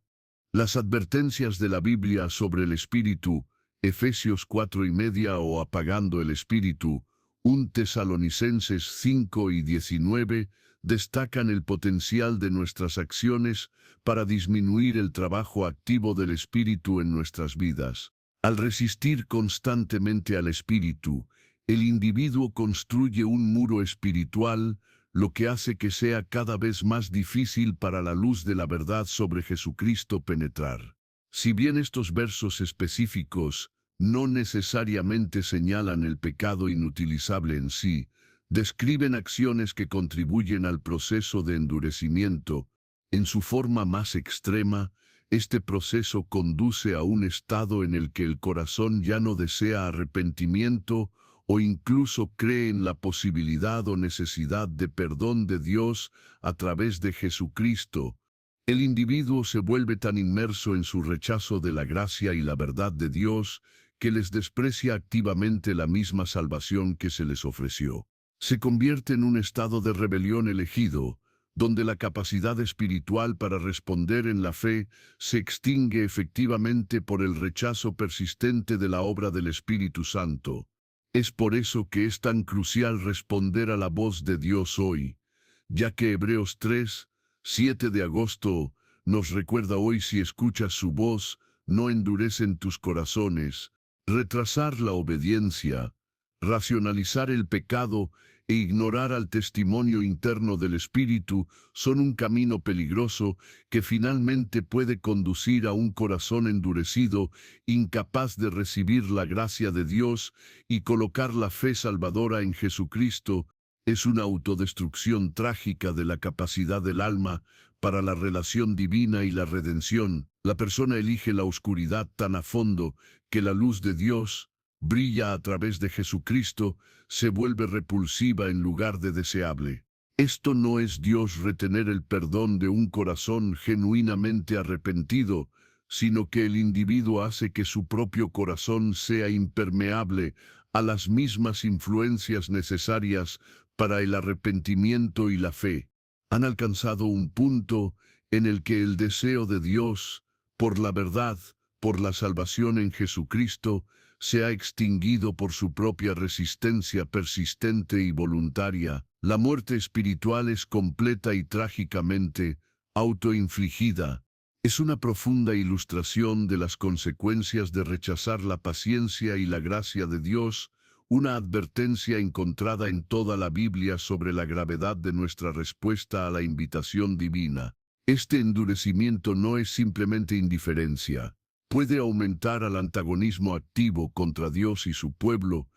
Las advertencias de la Biblia sobre el Espíritu, Efesios 4:30 o apagando el Espíritu, 1 Tesalonicenses 5 y 19, destacan el potencial de nuestras acciones para disminuir el trabajo activo del Espíritu en nuestras vidas. Al resistir constantemente al Espíritu, el individuo construye un muro espiritual, lo que hace que sea cada vez más difícil para la luz de la verdad sobre Jesucristo penetrar. Si bien estos versos específicos no necesariamente señalan el pecado inutilizable en sí, describen acciones que contribuyen al proceso de endurecimiento. En su forma más extrema, este proceso conduce a un estado en el que el corazón ya no desea arrepentimiento o incluso cree en la posibilidad o necesidad de perdón de Dios a través de Jesucristo. El individuo se vuelve tan inmerso en su rechazo de la gracia y la verdad de Dios que les desprecia activamente la misma salvación que se les ofreció. Se convierte en un estado de rebelión elegido, donde la capacidad espiritual para responder en la fe se extingue efectivamente por el rechazo persistente de la obra del Espíritu Santo. Es por eso que es tan crucial responder a la voz de Dios hoy, ya que Hebreos 3, 7 de agosto, nos recuerda hoy: si escuchas su voz, no endurecen tus corazones. Retrasar la obediencia, racionalizar el pecado e ignorar al testimonio interno del Espíritu son un camino peligroso que finalmente puede conducir a un corazón endurecido, incapaz de recibir la gracia de Dios y colocar la fe salvadora en Jesucristo. Es una autodestrucción trágica de la capacidad del alma para la relación divina y la redención. La persona elige la oscuridad tan a fondo que la luz de Dios brilla a través de Jesucristo, se vuelve repulsiva en lugar de deseable. Esto no es Dios retener el perdón de un corazón genuinamente arrepentido, sino que el individuo hace que su propio corazón sea impermeable a las mismas influencias necesarias para el arrepentimiento y la fe. Han alcanzado un punto en el que el deseo de Dios por la verdad, por la salvación en Jesucristo, se ha extinguido por su propia resistencia persistente y voluntaria. La muerte espiritual es completa y trágicamente autoinfligida. Es una profunda ilustración de las consecuencias de rechazar la paciencia y la gracia de Dios, una advertencia encontrada en toda la Biblia sobre la gravedad de nuestra respuesta a la invitación divina. Este endurecimiento no es simplemente indiferencia. Puede aumentar al antagonismo activo contra Dios y su pueblo,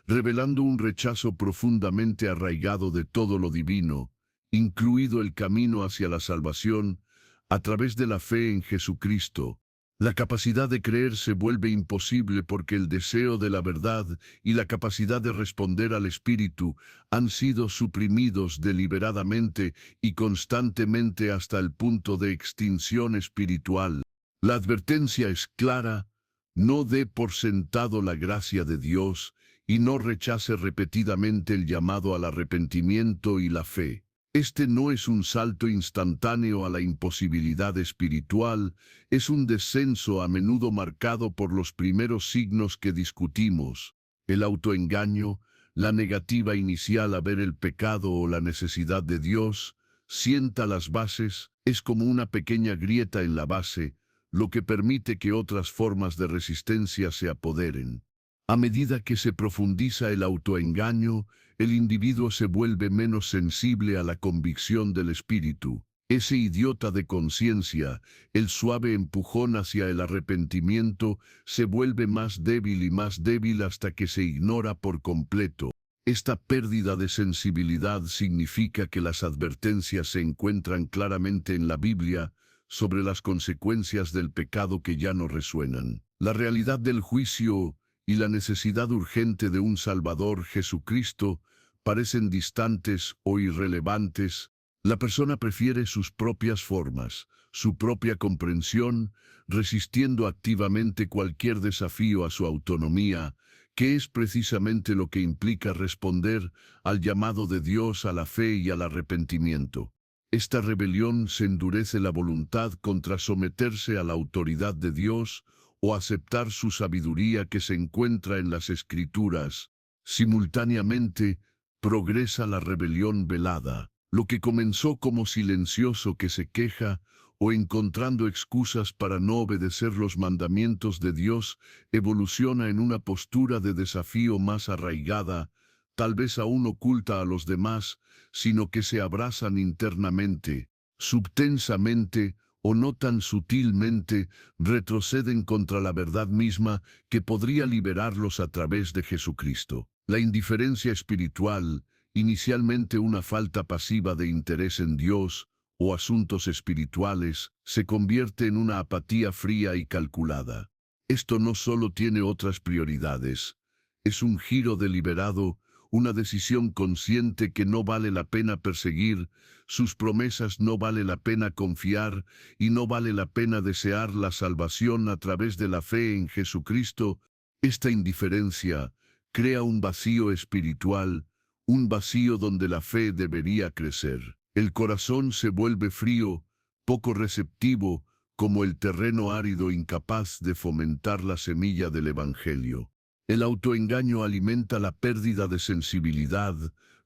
revelando un rechazo profundamente arraigado de todo lo divino, incluido el camino hacia la salvación, a través de la fe en Jesucristo. La capacidad de creer se vuelve imposible porque el deseo de la verdad y la capacidad de responder al Espíritu han sido suprimidos deliberadamente y constantemente hasta el punto de extinción espiritual. La advertencia es clara: no dé por sentado la gracia de Dios y no rechace repetidamente el llamado al arrepentimiento y la fe. Este no es un salto instantáneo a la imposibilidad espiritual, es un descenso a menudo marcado por los primeros signos que discutimos: el autoengaño, la negativa inicial a ver el pecado o la necesidad de Dios. Sienta las bases, es como una pequeña grieta en la base, lo que permite que otras formas de resistencia se apoderen. A medida que se profundiza el autoengaño, el individuo se vuelve menos sensible a la convicción del espíritu. Ese idiota de conciencia, el suave empujón hacia el arrepentimiento, se vuelve más débil y más débil hasta que se ignora por completo. Esta pérdida de sensibilidad significa que las advertencias se encuentran claramente en la Biblia sobre las consecuencias del pecado que ya no resuenan. La realidad del juicio y la necesidad urgente de un Salvador, Jesucristo, parecen distantes o irrelevantes. La persona prefiere sus propias formas, su propia comprensión, resistiendo activamente cualquier desafío a su autonomía, que es precisamente lo que implica responder al llamado de Dios a la fe y al arrepentimiento. Esta rebelión se endurece la voluntad contra someterse a la autoridad de Dios o aceptar su sabiduría que se encuentra en las Escrituras. Simultáneamente, progresa la rebelión velada, lo que comenzó como silencioso que se queja o encontrando excusas para no obedecer los mandamientos de Dios, evoluciona en una postura de desafío más arraigada, tal vez aún oculta a los demás, sino que se abrazan internamente, subtensamente, o no tan sutilmente, retroceden contra la verdad misma que podría liberarlos a través de Jesucristo. La indiferencia espiritual, inicialmente una falta pasiva de interés en Dios o asuntos espirituales, se convierte en una apatía fría y calculada. Esto no solo tiene otras prioridades, es un giro deliberado, una decisión consciente que no vale la pena perseguir, sus promesas no vale la pena confiar y no vale la pena desear la salvación a través de la fe en Jesucristo. Esta indiferencia crea un vacío espiritual, un vacío donde la fe debería crecer. El corazón se vuelve frío, poco receptivo, como el terreno árido incapaz de fomentar la semilla del Evangelio. El autoengaño alimenta la pérdida de sensibilidad,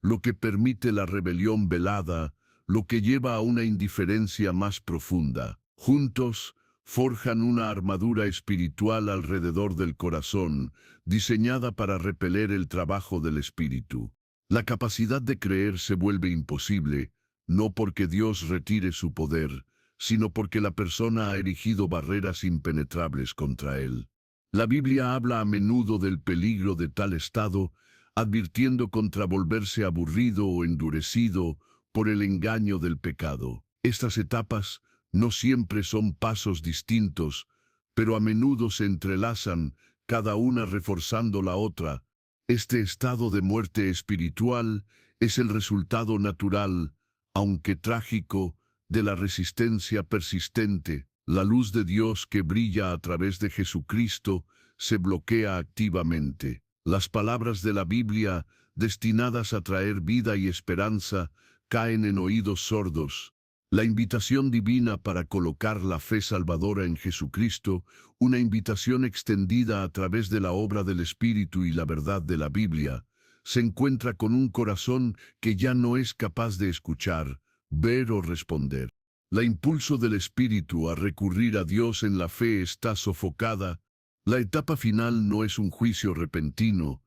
lo que permite la rebelión velada, lo que lleva a una indiferencia más profunda. Juntos, forjan una armadura espiritual alrededor del corazón, diseñada para repeler el trabajo del espíritu. La capacidad de creer se vuelve imposible, no porque Dios retire su poder, sino porque la persona ha erigido barreras impenetrables contra él. La Biblia habla a menudo del peligro de tal estado, advirtiendo contra volverse aburrido o endurecido por el engaño del pecado. Estas etapas No siempre son pasos distintos, pero a menudo se entrelazan, cada una reforzando la otra. Este estado de muerte espiritual es el resultado natural, aunque trágico, de la resistencia persistente. La luz de Dios que brilla a través de Jesucristo se bloquea activamente. Las palabras de la Biblia, destinadas a traer vida y esperanza, caen en oídos sordos. La invitación divina para colocar la fe salvadora en Jesucristo, una invitación extendida a través de la obra del Espíritu y la verdad de la Biblia, se encuentra con un corazón que ya no es capaz de escuchar, ver o responder. La impulso del Espíritu a recurrir a Dios en la fe está sofocada. La etapa final no es un juicio repentino,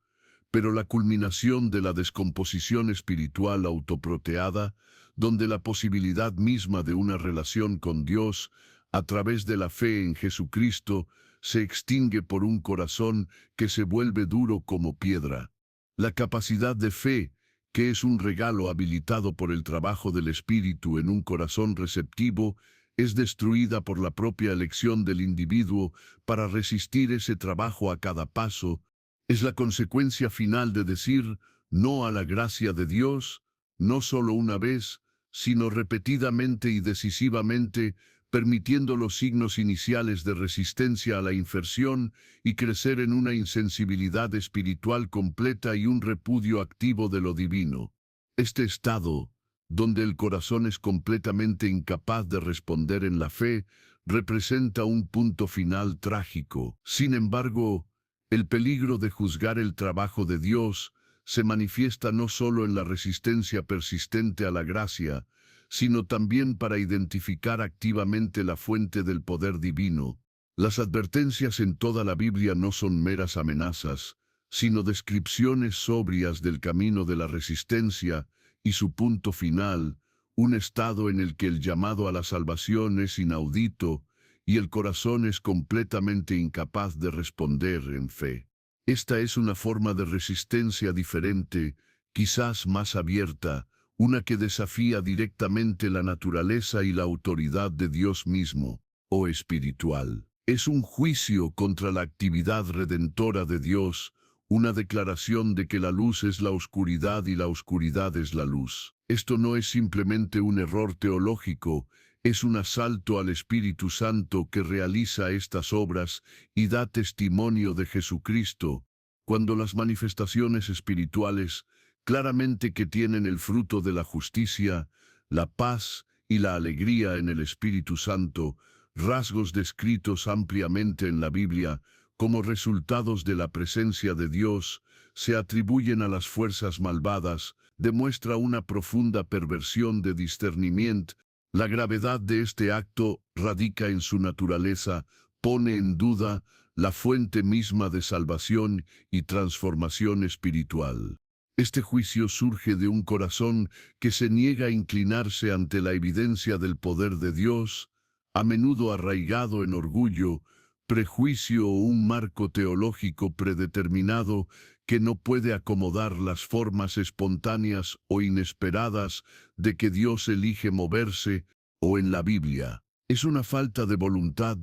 pero la culminación de la descomposición espiritual autoproteada, donde la posibilidad misma de una relación con Dios, a través de la fe en Jesucristo, se extingue por un corazón que se vuelve duro como piedra. La capacidad de fe, que es un regalo habilitado por el trabajo del Espíritu en un corazón receptivo, es destruida por la propia elección del individuo para resistir ese trabajo a cada paso. Es la consecuencia final de decir no a la gracia de Dios, no solo una vez, sino repetidamente y decisivamente, permitiendo los signos iniciales de resistencia a la inversión y crecer en una insensibilidad espiritual completa y un repudio activo de lo divino. Este estado, donde el corazón es completamente incapaz de responder en la fe, representa un punto final trágico. Sin embargo, el peligro de juzgar el trabajo de Dios se manifiesta no solo en la resistencia persistente a la gracia, sino también para identificar activamente la fuente del poder divino. Las advertencias en toda la Biblia no son meras amenazas, sino descripciones sobrias del camino de la resistencia y su punto final, un estado en el que el llamado a la salvación es inaudito y el corazón es completamente incapaz de responder en fe. Esta es una forma de resistencia diferente, quizás más abierta, una que desafía directamente la naturaleza y la autoridad de Dios mismo, o espiritual. Es un juicio contra la actividad redentora de Dios, una declaración de que la luz es la oscuridad y la oscuridad es la luz. Esto no es simplemente un error teológico, es un asalto al Espíritu Santo que realiza estas obras y da testimonio de Jesucristo, cuando las manifestaciones espirituales, claramente que tienen el fruto de la justicia, la paz y la alegría en el Espíritu Santo, rasgos descritos ampliamente en la Biblia, como resultados de la presencia de Dios, se atribuyen a las fuerzas malvadas, demuestra una profunda perversión de discernimiento. La gravedad de este acto radica en su naturaleza, pone en duda la fuente misma de salvación y transformación espiritual. Este juicio surge de un corazón que se niega a inclinarse ante la evidencia del poder de Dios, a menudo arraigado en orgullo, prejuicio o un marco teológico predeterminado que no puede acomodar las formas espontáneas o inesperadas de que Dios elige moverse, o en la Biblia. Es una falta de voluntad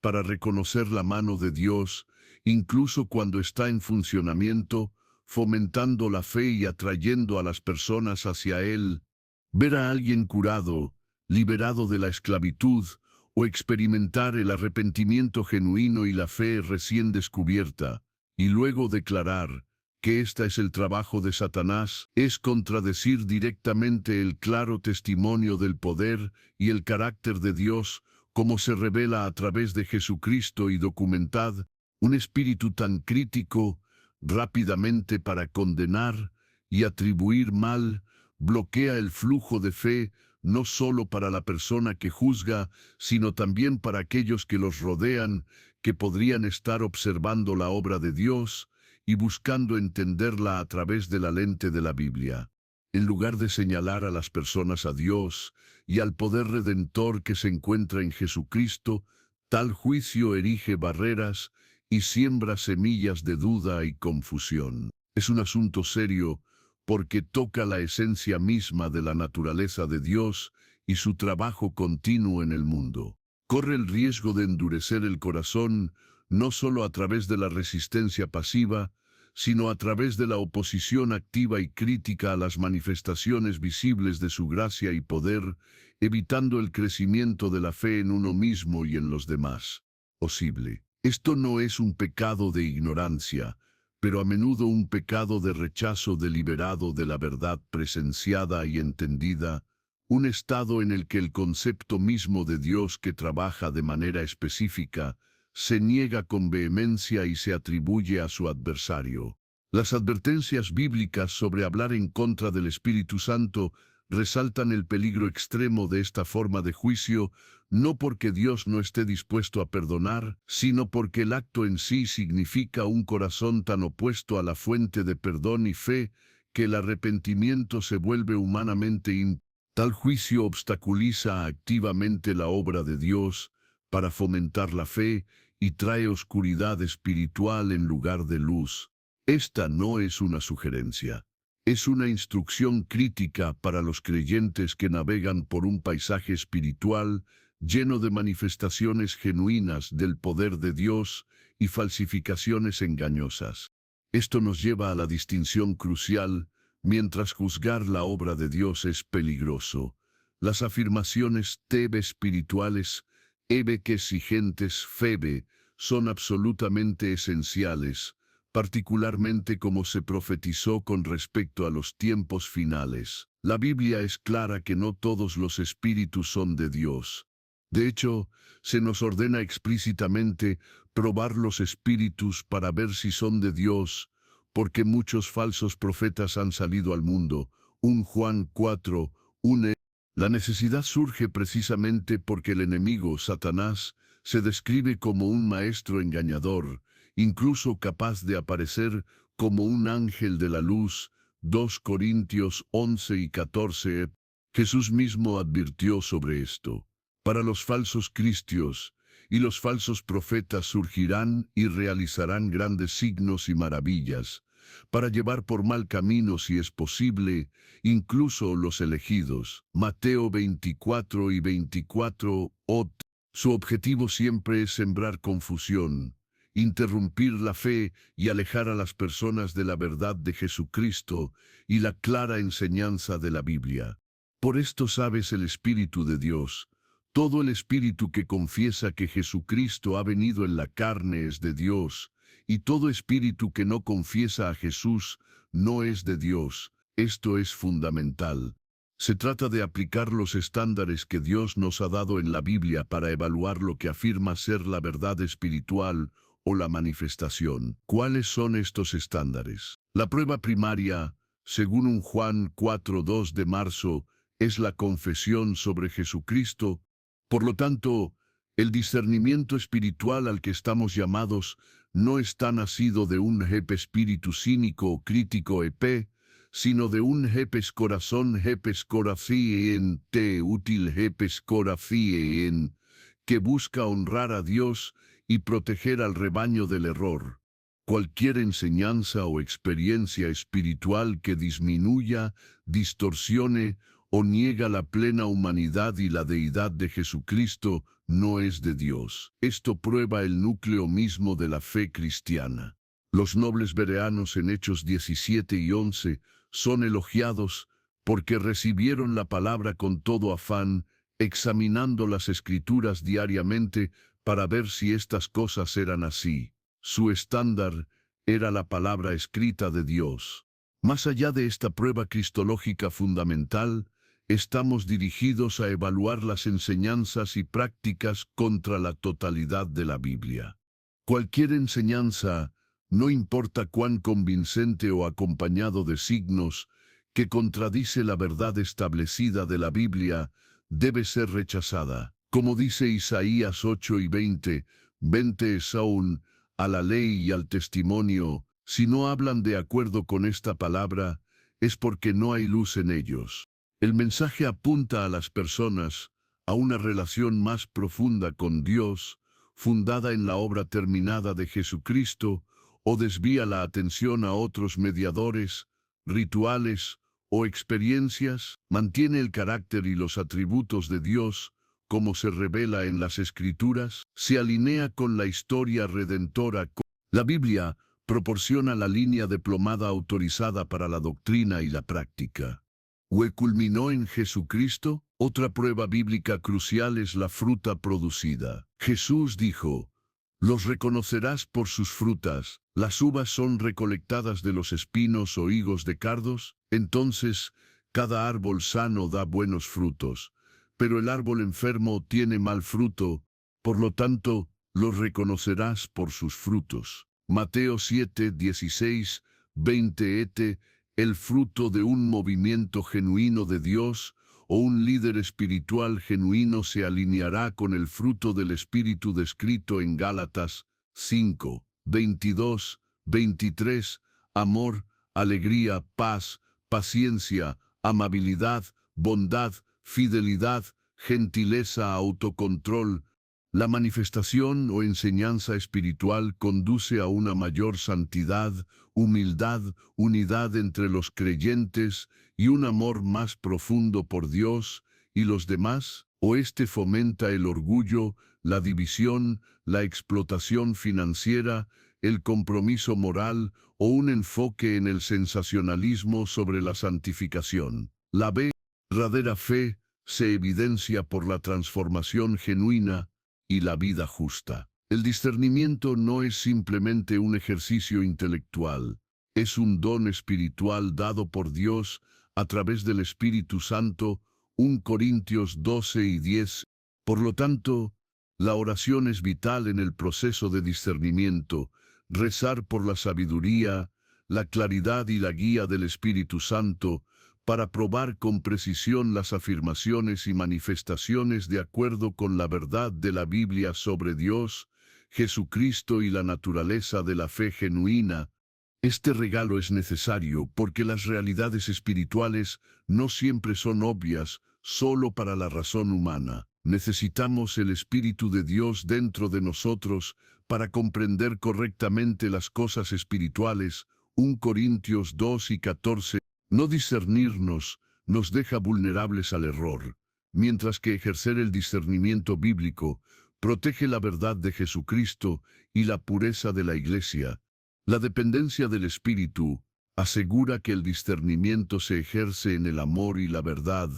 para reconocer la mano de Dios, incluso cuando está en funcionamiento, fomentando la fe y atrayendo a las personas hacia Él. Ver a alguien curado, liberado de la esclavitud, o experimentar el arrepentimiento genuino y la fe recién descubierta, y luego declarar que este es el trabajo de Satanás, es contradecir directamente el claro testimonio del poder y el carácter de Dios, como se revela a través de Jesucristo y documentad, un espíritu tan crítico, rápidamente para condenar y atribuir mal, bloquea el flujo de fe, no solo para la persona que juzga, sino también para aquellos que los rodean, que podrían estar observando la obra de Dios y buscando entenderla a través de la lente de la Biblia. En lugar de señalar a las personas a Dios y al poder redentor que se encuentra en Jesucristo, tal juicio erige barreras y siembra semillas de duda y confusión. Es un asunto serio porque toca la esencia misma de la naturaleza de Dios y su trabajo continuo en el mundo. Corre el riesgo de endurecer el corazón, no solo a través de la resistencia pasiva, sino a través de la oposición activa y crítica a las manifestaciones visibles de su gracia y poder, evitando el crecimiento de la fe en uno mismo y en los demás. Posible. Esto no es un pecado de ignorancia, pero a menudo un pecado de rechazo deliberado de la verdad presenciada y entendida, un estado en el que el concepto mismo de Dios que trabaja de manera específica se niega con vehemencia y se atribuye a su adversario. Las advertencias bíblicas sobre hablar en contra del Espíritu Santo resaltan el peligro extremo de esta forma de juicio, no porque Dios no esté dispuesto a perdonar, sino porque el acto en sí significa un corazón tan opuesto a la fuente de perdón y fe que el arrepentimiento se vuelve humanamente imposible. Tal juicio obstaculiza activamente la obra de Dios para fomentar la fe y trae oscuridad espiritual en lugar de luz. Esta no es una sugerencia. Es una instrucción crítica para los creyentes que navegan por un paisaje espiritual lleno de manifestaciones genuinas del poder de Dios y falsificaciones engañosas. Esto nos lleva a la distinción crucial. Mientras juzgar la obra de Dios es peligroso, las afirmaciones tebe espirituales, ebe que exigentes febe, son absolutamente esenciales, particularmente como se profetizó con respecto a los tiempos finales. La Biblia es clara que no todos los espíritus son de Dios. De hecho, se nos ordena explícitamente probar los espíritus para ver si son de Dios, porque muchos falsos profetas han salido al mundo. 1 Juan 4, 1. La necesidad surge precisamente porque el enemigo, Satanás, se describe como un maestro engañador, incluso capaz de aparecer como un ángel de la luz. 2 Corintios 11 y 14. Jesús mismo advirtió sobre esto. Para los falsos cristios y los falsos profetas surgirán y realizarán grandes signos y maravillas, para llevar por mal camino, si es posible, incluso los elegidos. Mateo 24 y 24. Su objetivo siempre es sembrar confusión, interrumpir la fe y alejar a las personas de la verdad de Jesucristo y la clara enseñanza de la Biblia. Por esto sabes el Espíritu de Dios. Todo el espíritu que confiesa que Jesucristo ha venido en la carne es de Dios, y todo espíritu que no confiesa a Jesús no es de Dios. Esto es fundamental. Se trata de aplicar los estándares que Dios nos ha dado en la Biblia para evaluar lo que afirma ser la verdad espiritual o la manifestación. ¿Cuáles son estos estándares? La prueba primaria, según un Juan 4:2 de marzo, es la confesión sobre Jesucristo. Por lo tanto, el discernimiento espiritual al que estamos llamados no está nacido de un espíritu cínico o crítico sino de un corazón corazón te útil corazón que busca honrar a Dios y proteger al rebaño del error. Cualquier enseñanza o experiencia espiritual que disminuya, distorsione o niega la plena humanidad y la deidad de Jesucristo no es de Dios. Esto prueba el núcleo mismo de la fe cristiana. Los nobles bereanos en Hechos 17 y 11 son elogiados porque recibieron la palabra con todo afán, examinando las Escrituras diariamente para ver si estas cosas eran así. Su estándar era la palabra escrita de Dios. Más allá de esta prueba cristológica fundamental, estamos dirigidos a evaluar las enseñanzas y prácticas contra la totalidad de la Biblia. Cualquier enseñanza, no importa cuán convincente o acompañado de signos, que contradice la verdad establecida de la Biblia, debe ser rechazada. Como dice Isaías 8 y 20, 20 son a la ley y al testimonio, si no hablan de acuerdo con esta palabra, es porque no hay luz en ellos. El mensaje apunta a las personas a una relación más profunda con Dios, fundada en la obra terminada de Jesucristo, o desvía la atención a otros mediadores, rituales o experiencias, mantiene el carácter y los atributos de Dios, como se revela en las Escrituras, se alinea con la historia redentora. La Biblia proporciona la línea diplomada autorizada para la doctrina y la práctica. ¿O culminó en Jesucristo? Otra prueba bíblica crucial es la fruta producida. Jesús dijo: los reconocerás por sus frutas. ¿Las uvas son recolectadas de los espinos o higos de cardos? Entonces, cada árbol sano da buenos frutos, pero el árbol enfermo tiene mal fruto. Por lo tanto, los reconocerás por sus frutos. Mateo 7, 16, 20. El fruto de un movimiento genuino de Dios o un líder espiritual genuino se alineará con el fruto del Espíritu descrito en Gálatas 5, 22, 23, amor, alegría, paz, paciencia, amabilidad, bondad, fidelidad, gentileza, autocontrol. La manifestación o enseñanza espiritual conduce a una mayor santidad, humildad, unidad entre los creyentes y un amor más profundo por Dios y los demás, o este fomenta el orgullo, la división, la explotación financiera, el compromiso moral o un enfoque en el sensacionalismo sobre la santificación. La verdadera fe se evidencia por la transformación genuina y la vida justa. El discernimiento no es simplemente un ejercicio intelectual, es un don espiritual dado por Dios a través del Espíritu Santo, 1 Corintios 12 y 10. Por lo tanto, la oración es vital en el proceso de discernimiento, rezar por la sabiduría, la claridad y la guía del Espíritu Santo, para probar con precisión las afirmaciones y manifestaciones de acuerdo con la verdad de la Biblia sobre Dios, Jesucristo y la naturaleza de la fe genuina. Este regalo es necesario porque las realidades espirituales no siempre son obvias solo para la razón humana. Necesitamos el Espíritu de Dios dentro de nosotros para comprender correctamente las cosas espirituales. 1 Corintios 2 y 14. No discernirnos nos deja vulnerables al error, mientras que ejercer el discernimiento bíblico protege la verdad de Jesucristo y la pureza de la Iglesia. La dependencia del Espíritu asegura que el discernimiento se ejerce en el amor y la verdad,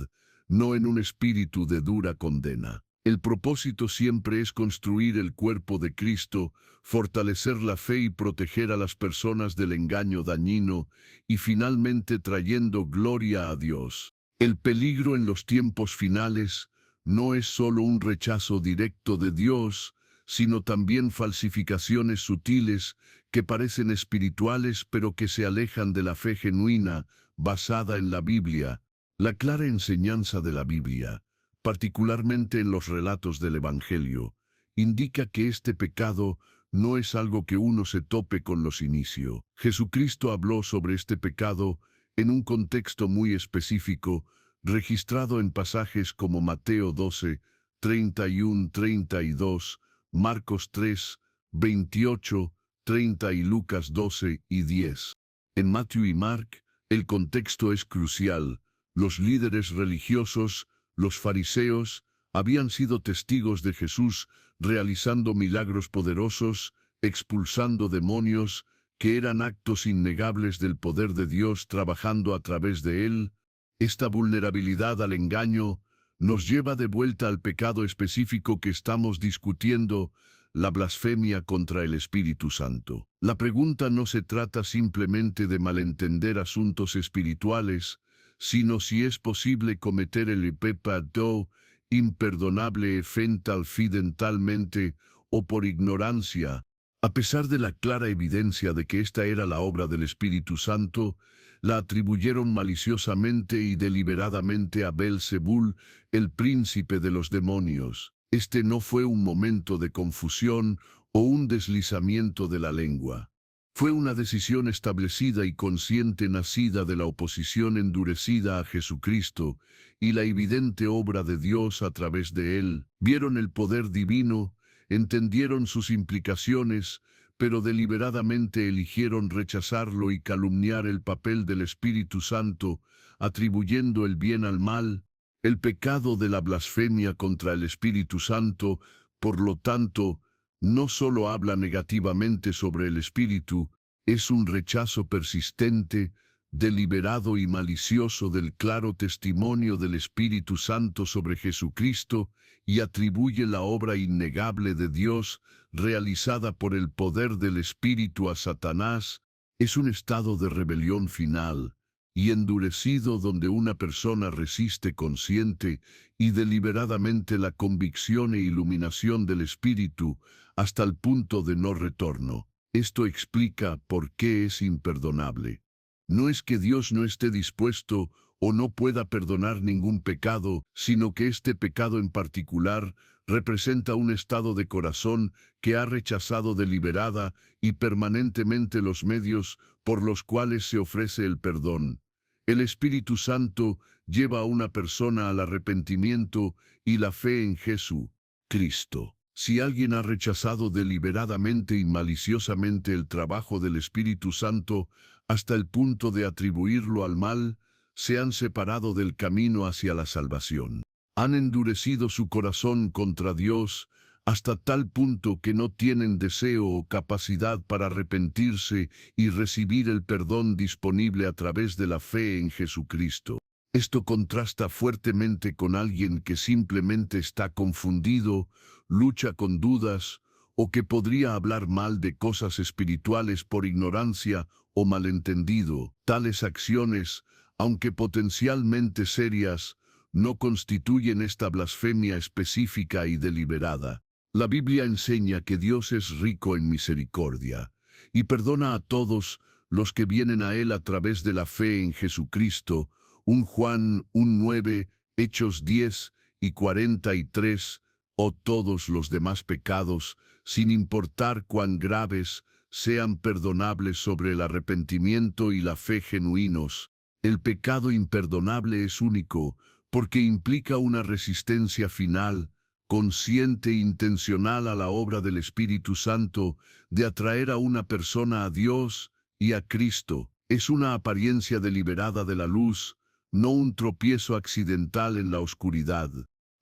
no en un espíritu de dura condena. El propósito siempre es construir el cuerpo de Cristo, fortalecer la fe y proteger a las personas del engaño dañino, y finalmente trayendo gloria a Dios. El peligro en los tiempos finales no es solo un rechazo directo de Dios, sino también falsificaciones sutiles que parecen espirituales pero que se alejan de la fe genuina, basada en la Biblia. La clara enseñanza de la Biblia, particularmente en los relatos del Evangelio, indica que este pecado no es algo que uno se tope con los inicios. Jesucristo habló sobre este pecado en un contexto muy específico, registrado en pasajes como Mateo 12, 31-32, Marcos 3, 28, 30 y Lucas 12 y 10. En Mateo y Mark, el contexto es crucial. Los líderes religiosos, los fariseos, habían sido testigos de Jesús realizando milagros poderosos, expulsando demonios, que eran actos innegables del poder de Dios trabajando a través de él. Esta vulnerabilidad al engaño nos lleva de vuelta al pecado específico que estamos discutiendo, la blasfemia contra el Espíritu Santo. La pregunta no se trata simplemente de malentender asuntos espirituales, sino si es posible cometer el pecado imperdonable accidentalmente o por ignorancia. A pesar de la clara evidencia de que esta era la obra del Espíritu Santo, la atribuyeron maliciosamente y deliberadamente a Beelzebul, el príncipe de los demonios. Este no fue un momento de confusión o un deslizamiento de la lengua. Fue una decisión establecida y consciente nacida de la oposición endurecida a Jesucristo y la evidente obra de Dios a través de él. Vieron el poder divino, entendieron sus implicaciones, pero deliberadamente eligieron rechazarlo y calumniar el papel del Espíritu Santo, atribuyendo el bien al mal. El pecado de la blasfemia contra el Espíritu Santo, por lo tanto, no solo habla negativamente sobre el Espíritu, es un rechazo persistente, deliberado y malicioso del claro testimonio del Espíritu Santo sobre Jesucristo y atribuye la obra innegable de Dios, realizada por el poder del Espíritu a Satanás. Es un estado de rebelión final y endurecido donde una persona resiste consciente y deliberadamente la convicción e iluminación del Espíritu hasta el punto de no retorno. Esto explica por qué es imperdonable. No es que Dios no esté dispuesto o no pueda perdonar ningún pecado, sino que este pecado en particular representa un estado de corazón que ha rechazado deliberada y permanentemente los medios por los cuales se ofrece el perdón. El Espíritu Santo lleva a una persona al arrepentimiento y la fe en Jesucristo. Si alguien ha rechazado deliberadamente y maliciosamente el trabajo del Espíritu Santo hasta el punto de atribuirlo al mal, se han separado del camino hacia la salvación. Han endurecido su corazón contra Dios hasta tal punto que no tienen deseo o capacidad para arrepentirse y recibir el perdón disponible a través de la fe en Jesucristo. Esto contrasta fuertemente con alguien que simplemente está confundido, lucha con dudas, o que podría hablar mal de cosas espirituales por ignorancia o malentendido. Tales acciones, aunque potencialmente serias, no constituyen esta blasfemia específica y deliberada. La Biblia enseña que Dios es rico en misericordia y perdona a todos los que vienen a Él a través de la fe en Jesucristo. 1 Juan 1:9, Hechos 10 y 43, o todos los demás pecados, sin importar cuán graves, sean perdonables sobre el arrepentimiento y la fe genuinos. El pecado imperdonable es único, porque implica una resistencia final, consciente e intencional a la obra del Espíritu Santo, de atraer a una persona a Dios y a Cristo. Es una apariencia deliberada de la luz, no un tropiezo accidental en la oscuridad.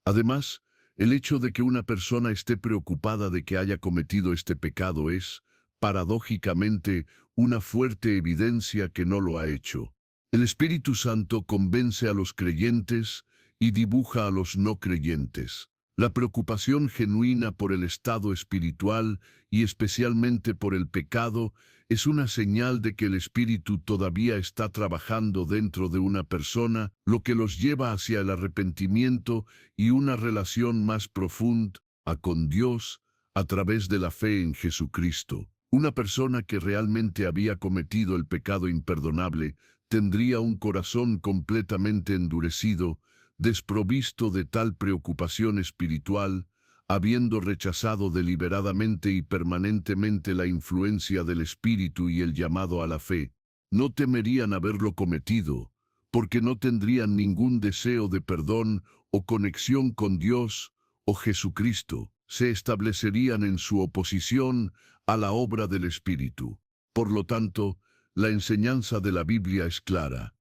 Además, el hecho de que una persona esté preocupada de que haya cometido este pecado es, paradójicamente, una fuerte evidencia que no lo ha hecho. El Espíritu Santo convence a los creyentes y dibuja a los no creyentes. La preocupación genuina por el estado espiritual y especialmente por el pecado es una señal de que el Espíritu todavía está trabajando dentro de una persona, lo que los lleva hacia el arrepentimiento y una relación más profunda con Dios a través de la fe en Jesucristo. Una persona que realmente había cometido el pecado imperdonable tendría un corazón completamente endurecido, desprovisto de tal preocupación espiritual, habiendo rechazado deliberadamente y permanentemente la influencia del Espíritu y el llamado a la fe. No temerían haberlo cometido, porque no tendrían ningún deseo de perdón o conexión con Dios o Jesucristo. Se establecerían en su oposición a la obra del Espíritu. Por lo tanto, la enseñanza de la Biblia es clara.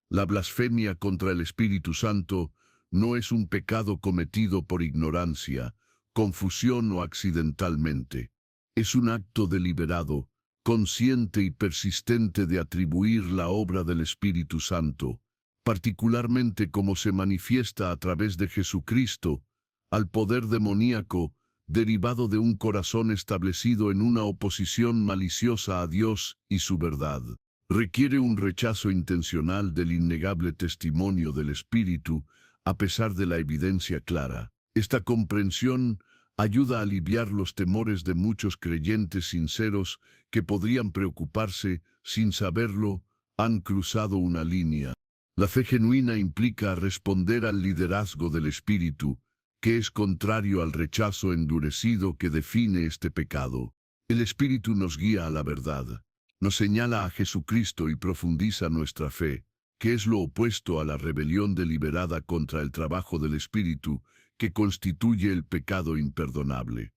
La blasfemia contra el Espíritu Santo no es un pecado cometido por ignorancia, confusión o accidentalmente. Es un acto deliberado, consciente y persistente de atribuir la obra del Espíritu Santo, particularmente como se manifiesta a través de Jesucristo, al poder demoníaco, derivado de un corazón establecido en una oposición maliciosa a Dios y su verdad. Requiere un rechazo intencional del innegable testimonio del Espíritu, a pesar de la evidencia clara. Esta comprensión ayuda a aliviar los temores de muchos creyentes sinceros que podrían preocuparse, sin saberlo, han cruzado una línea. La fe genuina implica responder al liderazgo del Espíritu, que es contrario al rechazo endurecido que define este pecado. El Espíritu nos guía a la verdad, nos señala a Jesucristo y profundiza nuestra fe, que es lo opuesto a la rebelión deliberada contra el trabajo del Espíritu, que constituye el pecado imperdonable.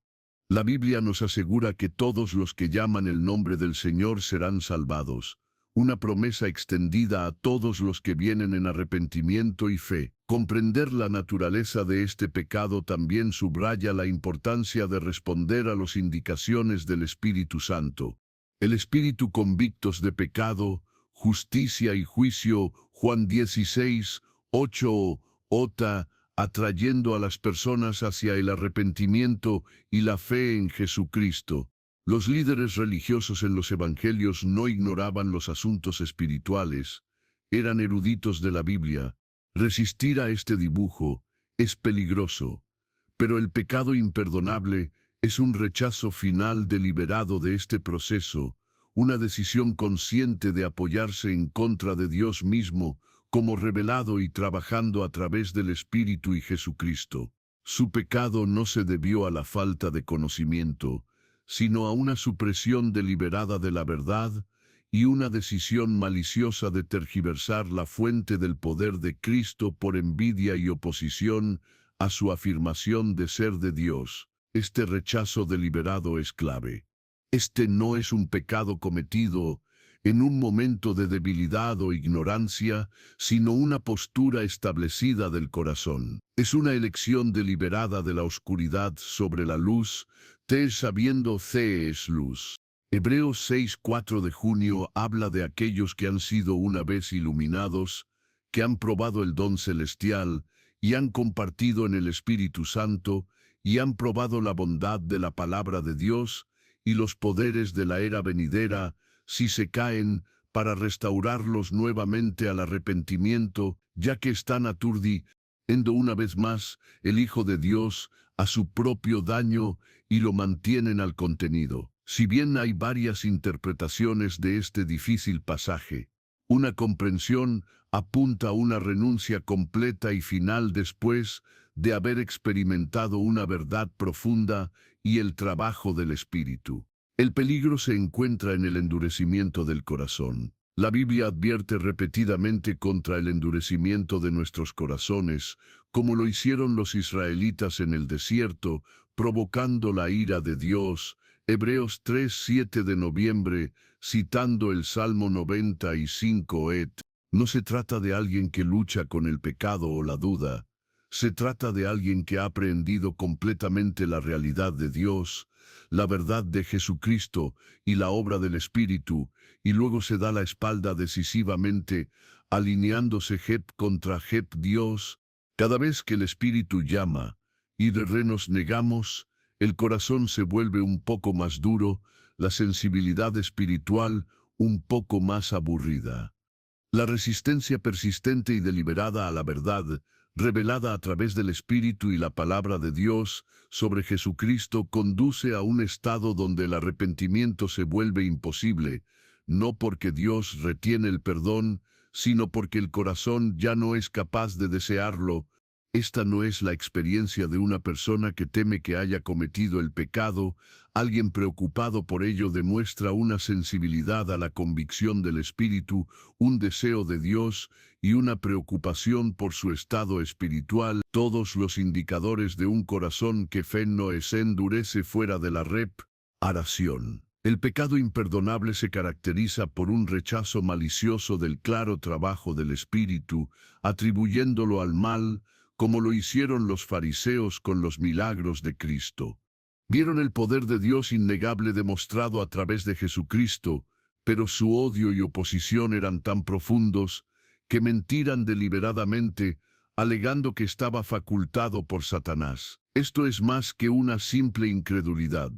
La Biblia nos asegura que todos los que llaman el nombre del Señor serán salvados. una promesa extendida a todos los que vienen en arrepentimiento y fe. Comprender la naturaleza de este pecado también subraya la importancia de responder a las indicaciones del Espíritu Santo. El Espíritu convictos de pecado, justicia y juicio, Juan 16, 8, ota, atrayendo a las personas hacia el arrepentimiento y la fe en Jesucristo. Los líderes religiosos en los evangelios no ignoraban los asuntos espirituales, eran eruditos de la Biblia. Resistir a este dibujo es peligroso, pero el pecado imperdonable es un rechazo final deliberado de este proceso, una decisión consciente de apoyarse en contra de Dios mismo, como revelado y trabajando a través del Espíritu y Jesucristo. Su pecado no se debió a la falta de conocimiento, sino a una supresión deliberada de la verdad y una decisión maliciosa de tergiversar la fuente del poder de Cristo por envidia y oposición a su afirmación de ser de Dios. Este rechazo deliberado es clave. Este no es un pecado cometido en un momento de debilidad o ignorancia, sino una postura establecida del corazón. Es una elección deliberada de la oscuridad sobre la luz, sabiendo C es luz. Hebreos 6:4 de junio habla de aquellos que han sido una vez iluminados, que han probado el don celestial y han compartido en el Espíritu Santo y han probado la bondad de la palabra de Dios y los poderes de la era venidera, si se caen, para restaurarlos nuevamente al arrepentimiento, ya que están aturdiendo una vez más el Hijo de Dios a su propio daño y lo mantienen al contenido. Si bien hay varias interpretaciones de este difícil pasaje, una comprensión apunta a una renuncia completa y final después de haber experimentado una verdad profunda y el trabajo del Espíritu. El peligro se encuentra en el endurecimiento del corazón. La Biblia advierte repetidamente contra el endurecimiento de nuestros corazones, como lo hicieron los israelitas en el desierto, provocando la ira de Dios. Hebreos 3:7 de noviembre, citando el Salmo 95 No se trata de alguien que lucha con el pecado o la duda. Se trata de alguien que ha aprehendido completamente la realidad de Dios, la verdad de Jesucristo y la obra del Espíritu, y luego se da la espalda decisivamente, alineándose Jeb contra Jeb Dios. Cada vez que el Espíritu llama y nos negamos, el corazón se vuelve un poco más duro, la sensibilidad espiritual un poco más aburrida. La resistencia persistente y deliberada a la verdad, revelada a través del Espíritu y la palabra de Dios sobre Jesucristo, conduce a un estado donde el arrepentimiento se vuelve imposible, no porque Dios retiene el perdón, sino porque el corazón ya no es capaz de desearlo. Esta no es la experiencia de una persona que teme que haya cometido el pecado. Alguien preocupado por ello demuestra una sensibilidad a la convicción del Espíritu, un deseo de Dios y una preocupación por su estado espiritual. Todos los indicadores de un corazón que fe no se endurece fuera de la reparación. El pecado imperdonable se caracteriza por un rechazo malicioso del claro trabajo del Espíritu, atribuyéndolo al mal, como lo hicieron los fariseos con los milagros de Cristo. Vieron el poder de Dios innegable demostrado a través de Jesucristo, pero su odio y oposición eran tan profundos que mentiran deliberadamente, alegando que estaba facultado por Satanás. Esto es más que una simple incredulidad.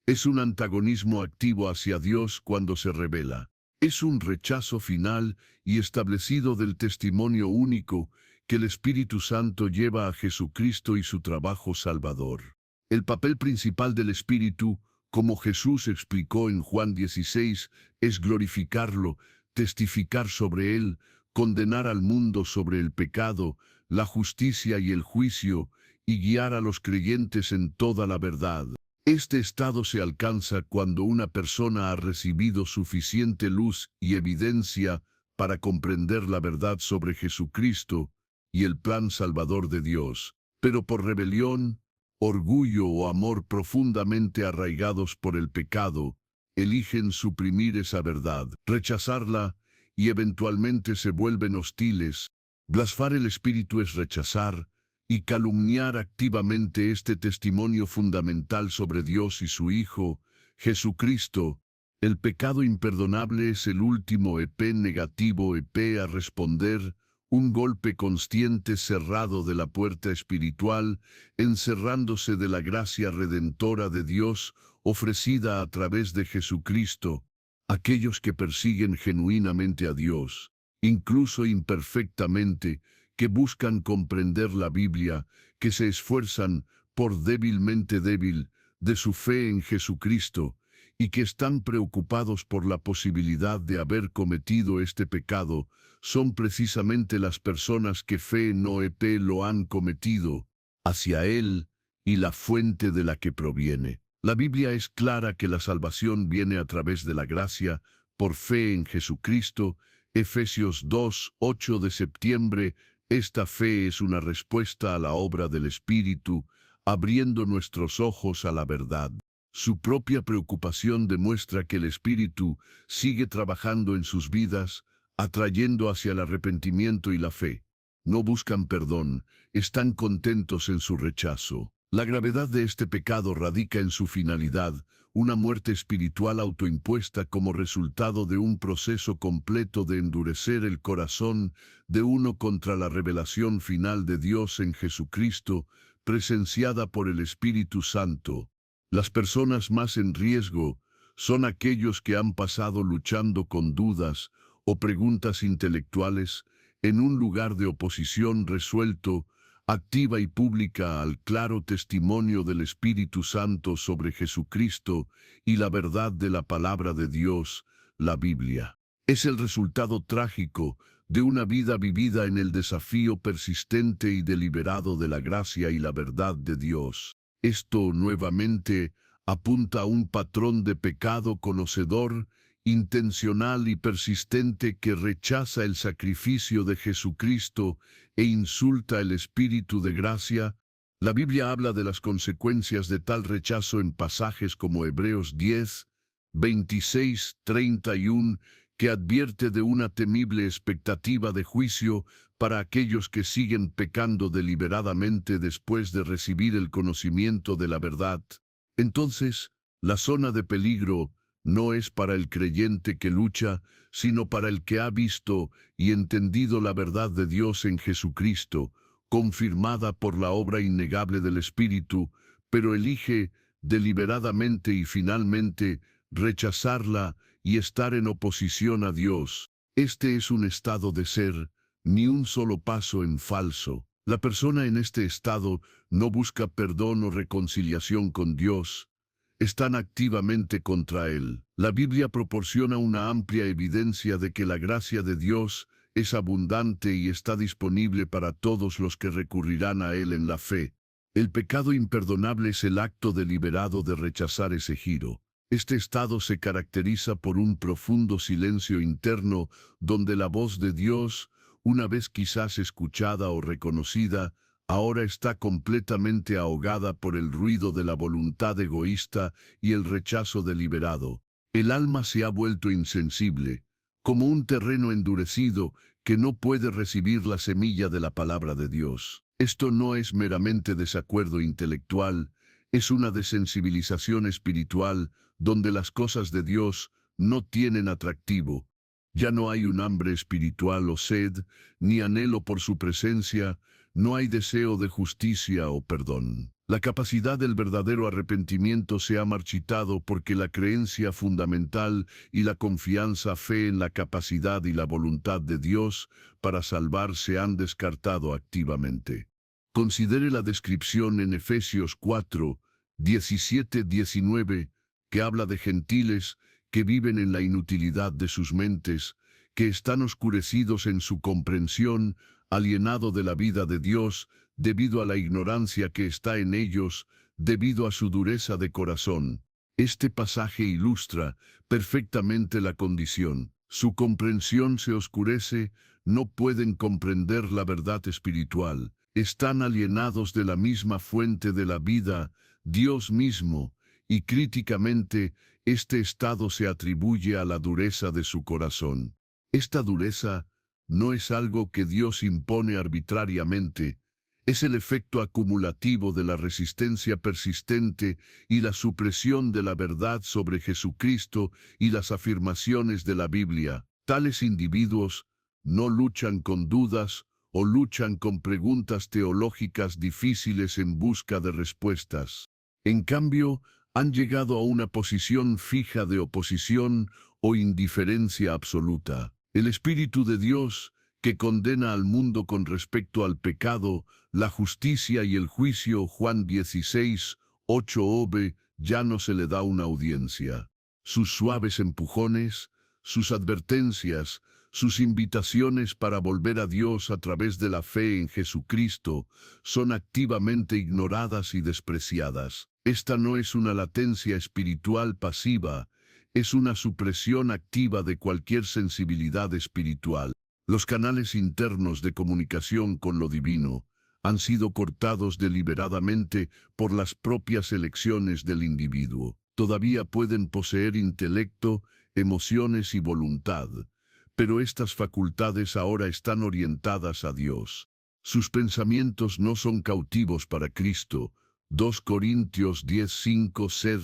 Es un antagonismo activo hacia Dios cuando se revela. Es un rechazo final y establecido del testimonio único que el Espíritu Santo lleva a Jesucristo y su trabajo salvador. El papel principal del Espíritu, como Jesús explicó en Juan 16, es glorificarlo, testificar sobre él, condenar al mundo sobre el pecado, la justicia y el juicio, y guiar a los creyentes en toda la verdad. Este estado se alcanza cuando una persona ha recibido suficiente luz y evidencia para comprender la verdad sobre Jesucristo y el plan salvador de Dios, pero por rebelión, orgullo o amor profundamente arraigados por el pecado, eligen suprimir esa verdad, rechazarla y eventualmente se vuelven hostiles. Blasfemar el Espíritu es rechazar y calumniar activamente este testimonio fundamental sobre Dios y su Hijo, Jesucristo. El pecado imperdonable es el último EP negativo EP a responder, un golpe consciente cerrado de la puerta espiritual, encerrándose de la gracia redentora de Dios ofrecida a través de Jesucristo. Aquellos que persiguen genuinamente a Dios, incluso imperfectamente, que buscan comprender la Biblia, que se esfuerzan, por débilmente débil, de su fe en Jesucristo, y que están preocupados por la posibilidad de haber cometido este pecado, son precisamente las personas que fe no EP lo han cometido, hacia Él y la fuente de la que proviene. La Biblia es clara que la salvación viene a través de la gracia, por fe en Jesucristo. Efesios 2, 8 de septiembre. Esta fe es una respuesta a la obra del Espíritu, abriendo nuestros ojos a la verdad. Su propia preocupación demuestra que el Espíritu sigue trabajando en sus vidas, atrayendo hacia el arrepentimiento y la fe. No buscan perdón, están contentos en su rechazo. La gravedad de este pecado radica en su finalidad, una muerte espiritual autoimpuesta como resultado de un proceso completo de endurecer el corazón de uno contra la revelación final de Dios en Jesucristo, presenciada por el Espíritu Santo. Las personas más en riesgo son aquellos que han pasado luchando con dudas o preguntas intelectuales en un lugar de oposición resuelto, activa y pública al claro testimonio del Espíritu Santo sobre Jesucristo y la verdad de la palabra de Dios, la Biblia. Es el resultado trágico de una vida vivida en el desafío persistente y deliberado de la gracia y la verdad de Dios. Esto nuevamente apunta a un patrón de pecado conocedor, intencional y persistente que rechaza el sacrificio de Jesucristo e insulta el Espíritu de gracia. La Biblia habla de las consecuencias de tal rechazo en pasajes como Hebreos 10, 26, 31, que advierte de una temible expectativa de juicio para aquellos que siguen pecando deliberadamente después de recibir el conocimiento de la verdad. Entonces, la zona de peligro no es para el creyente que lucha, sino para el que ha visto y entendido la verdad de Dios en Jesucristo, confirmada por la obra innegable del Espíritu, pero elige deliberadamente y finalmente rechazarla y estar en oposición a Dios. Este es un estado de ser, ni un solo paso en falso. La persona en este estado no busca perdón o reconciliación con Dios. Están activamente contra Él. La Biblia proporciona una amplia evidencia de que la gracia de Dios es abundante y está disponible para todos los que recurrirán a Él en la fe. El pecado imperdonable es el acto deliberado de rechazar ese giro. Este estado se caracteriza por un profundo silencio interno donde la voz de Dios, una vez quizás escuchada o reconocida, ahora está completamente ahogada por el ruido de la voluntad egoísta y el rechazo deliberado. El alma se ha vuelto insensible, como un terreno endurecido que no puede recibir la semilla de la palabra de Dios. Esto no es meramente desacuerdo intelectual, es una desensibilización espiritual donde las cosas de Dios no tienen atractivo. Ya no hay un hambre espiritual o sed, ni anhelo por su presencia, no hay deseo de justicia o perdón. La capacidad del verdadero arrepentimiento se ha marchitado porque la creencia fundamental y la confianza fe en la capacidad y la voluntad de Dios para salvar se han descartado activamente. Considere la descripción en Efesios 4, 17-19, que habla de gentiles que viven en la inutilidad de sus mentes, que están oscurecidos en su comprensión, alienado de la vida de Dios, debido a la ignorancia que está en ellos, debido a su dureza de corazón. Este pasaje ilustra perfectamente la condición. Su comprensión se oscurece, no pueden comprender la verdad espiritual. Están alienados de la misma fuente de la vida, Dios mismo, y críticamente, este estado se atribuye a la dureza de su corazón. Esta dureza no es algo que Dios impone arbitrariamente, es el efecto acumulativo de la resistencia persistente y la supresión de la verdad sobre Jesucristo y las afirmaciones de la Biblia. Tales individuos no luchan con dudas o luchan con preguntas teológicas difíciles en busca de respuestas. En cambio, han llegado a una posición fija de oposición o indiferencia absoluta. El Espíritu de Dios, que condena al mundo con respecto al pecado, la justicia y el juicio, Juan 16, 8-9, ya no se le da una audiencia. Sus suaves empujones, sus advertencias, sus invitaciones para volver a Dios a través de la fe en Jesucristo son activamente ignoradas y despreciadas. Esta no es una latencia espiritual pasiva, es una supresión activa de cualquier sensibilidad espiritual. Los canales internos de comunicación con lo divino han sido cortados deliberadamente por las propias elecciones del individuo. Todavía pueden poseer intelecto, emociones y voluntad, pero estas facultades ahora están orientadas a Dios. Sus pensamientos no son cautivos para Cristo. 2 Corintios 10:5 ser,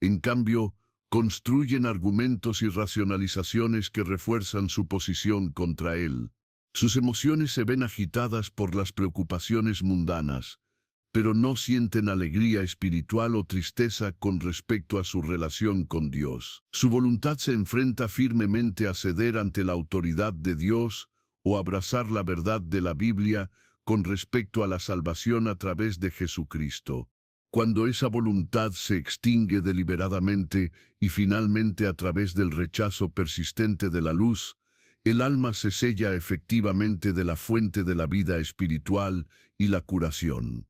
en cambio, construyen argumentos y racionalizaciones que refuerzan su posición contra Él. Sus emociones se ven agitadas por las preocupaciones mundanas, pero no sienten alegría espiritual o tristeza con respecto a su relación con Dios. Su voluntad se enfrenta firmemente a ceder ante la autoridad de Dios o abrazar la verdad de la Biblia con respecto a la salvación a través de Jesucristo. Cuando esa voluntad se extingue deliberadamente y finalmente a través del rechazo persistente de la luz, el alma se sella efectivamente de la fuente de la vida espiritual y la curación.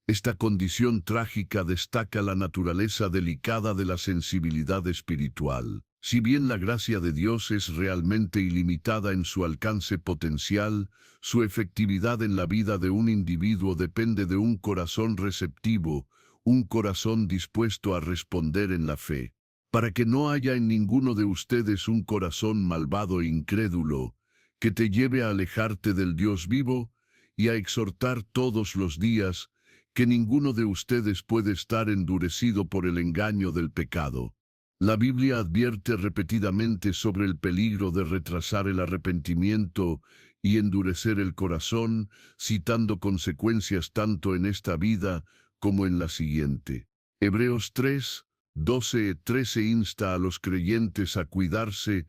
Esta condición trágica destaca la naturaleza delicada de la sensibilidad espiritual. Si bien la gracia de Dios es realmente ilimitada en su alcance potencial, su efectividad en la vida de un individuo depende de un corazón receptivo, un corazón dispuesto a responder en la fe. Para que no haya en ninguno de ustedes un corazón malvado e incrédulo, que te lleve a alejarte del Dios vivo y a exhortar todos los días que ninguno de ustedes puede estar endurecido por el engaño del pecado. La Biblia advierte repetidamente sobre el peligro de retrasar el arrepentimiento y endurecer el corazón, citando consecuencias tanto en esta vida como en la siguiente. Hebreos 3, 12-13 insta a los creyentes a cuidarse.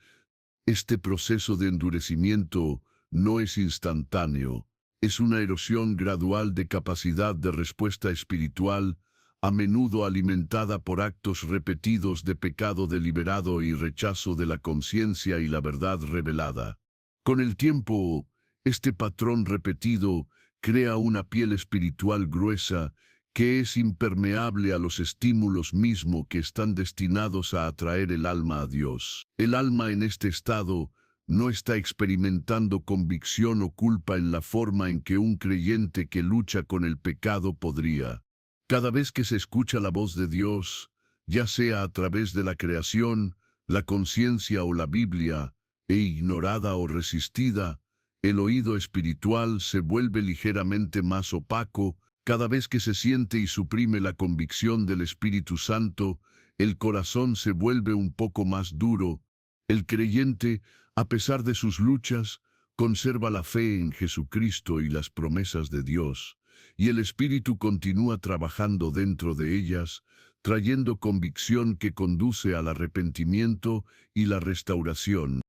Este proceso de endurecimiento no es instantáneo. Es una erosión gradual de capacidad de respuesta espiritual, a menudo alimentada por actos repetidos de pecado deliberado y rechazo de la conciencia y la verdad revelada. Con el tiempo, este patrón repetido crea una piel espiritual gruesa que es impermeable a los estímulos mismos que están destinados a atraer el alma a Dios. El alma en este estado no está experimentando convicción o culpa en la forma en que un creyente que lucha con el pecado podría. Cada vez que se escucha la voz de Dios, ya sea a través de la creación, la conciencia o la Biblia, e ignorada o resistida, el oído espiritual se vuelve ligeramente más opaco. Cada vez que se siente y suprime la convicción del Espíritu Santo, el corazón se vuelve un poco más duro. El creyente, a pesar de sus luchas, conserva la fe en Jesucristo y las promesas de Dios, y el Espíritu continúa trabajando dentro de ellas, trayendo convicción que conduce al arrepentimiento y la restauración.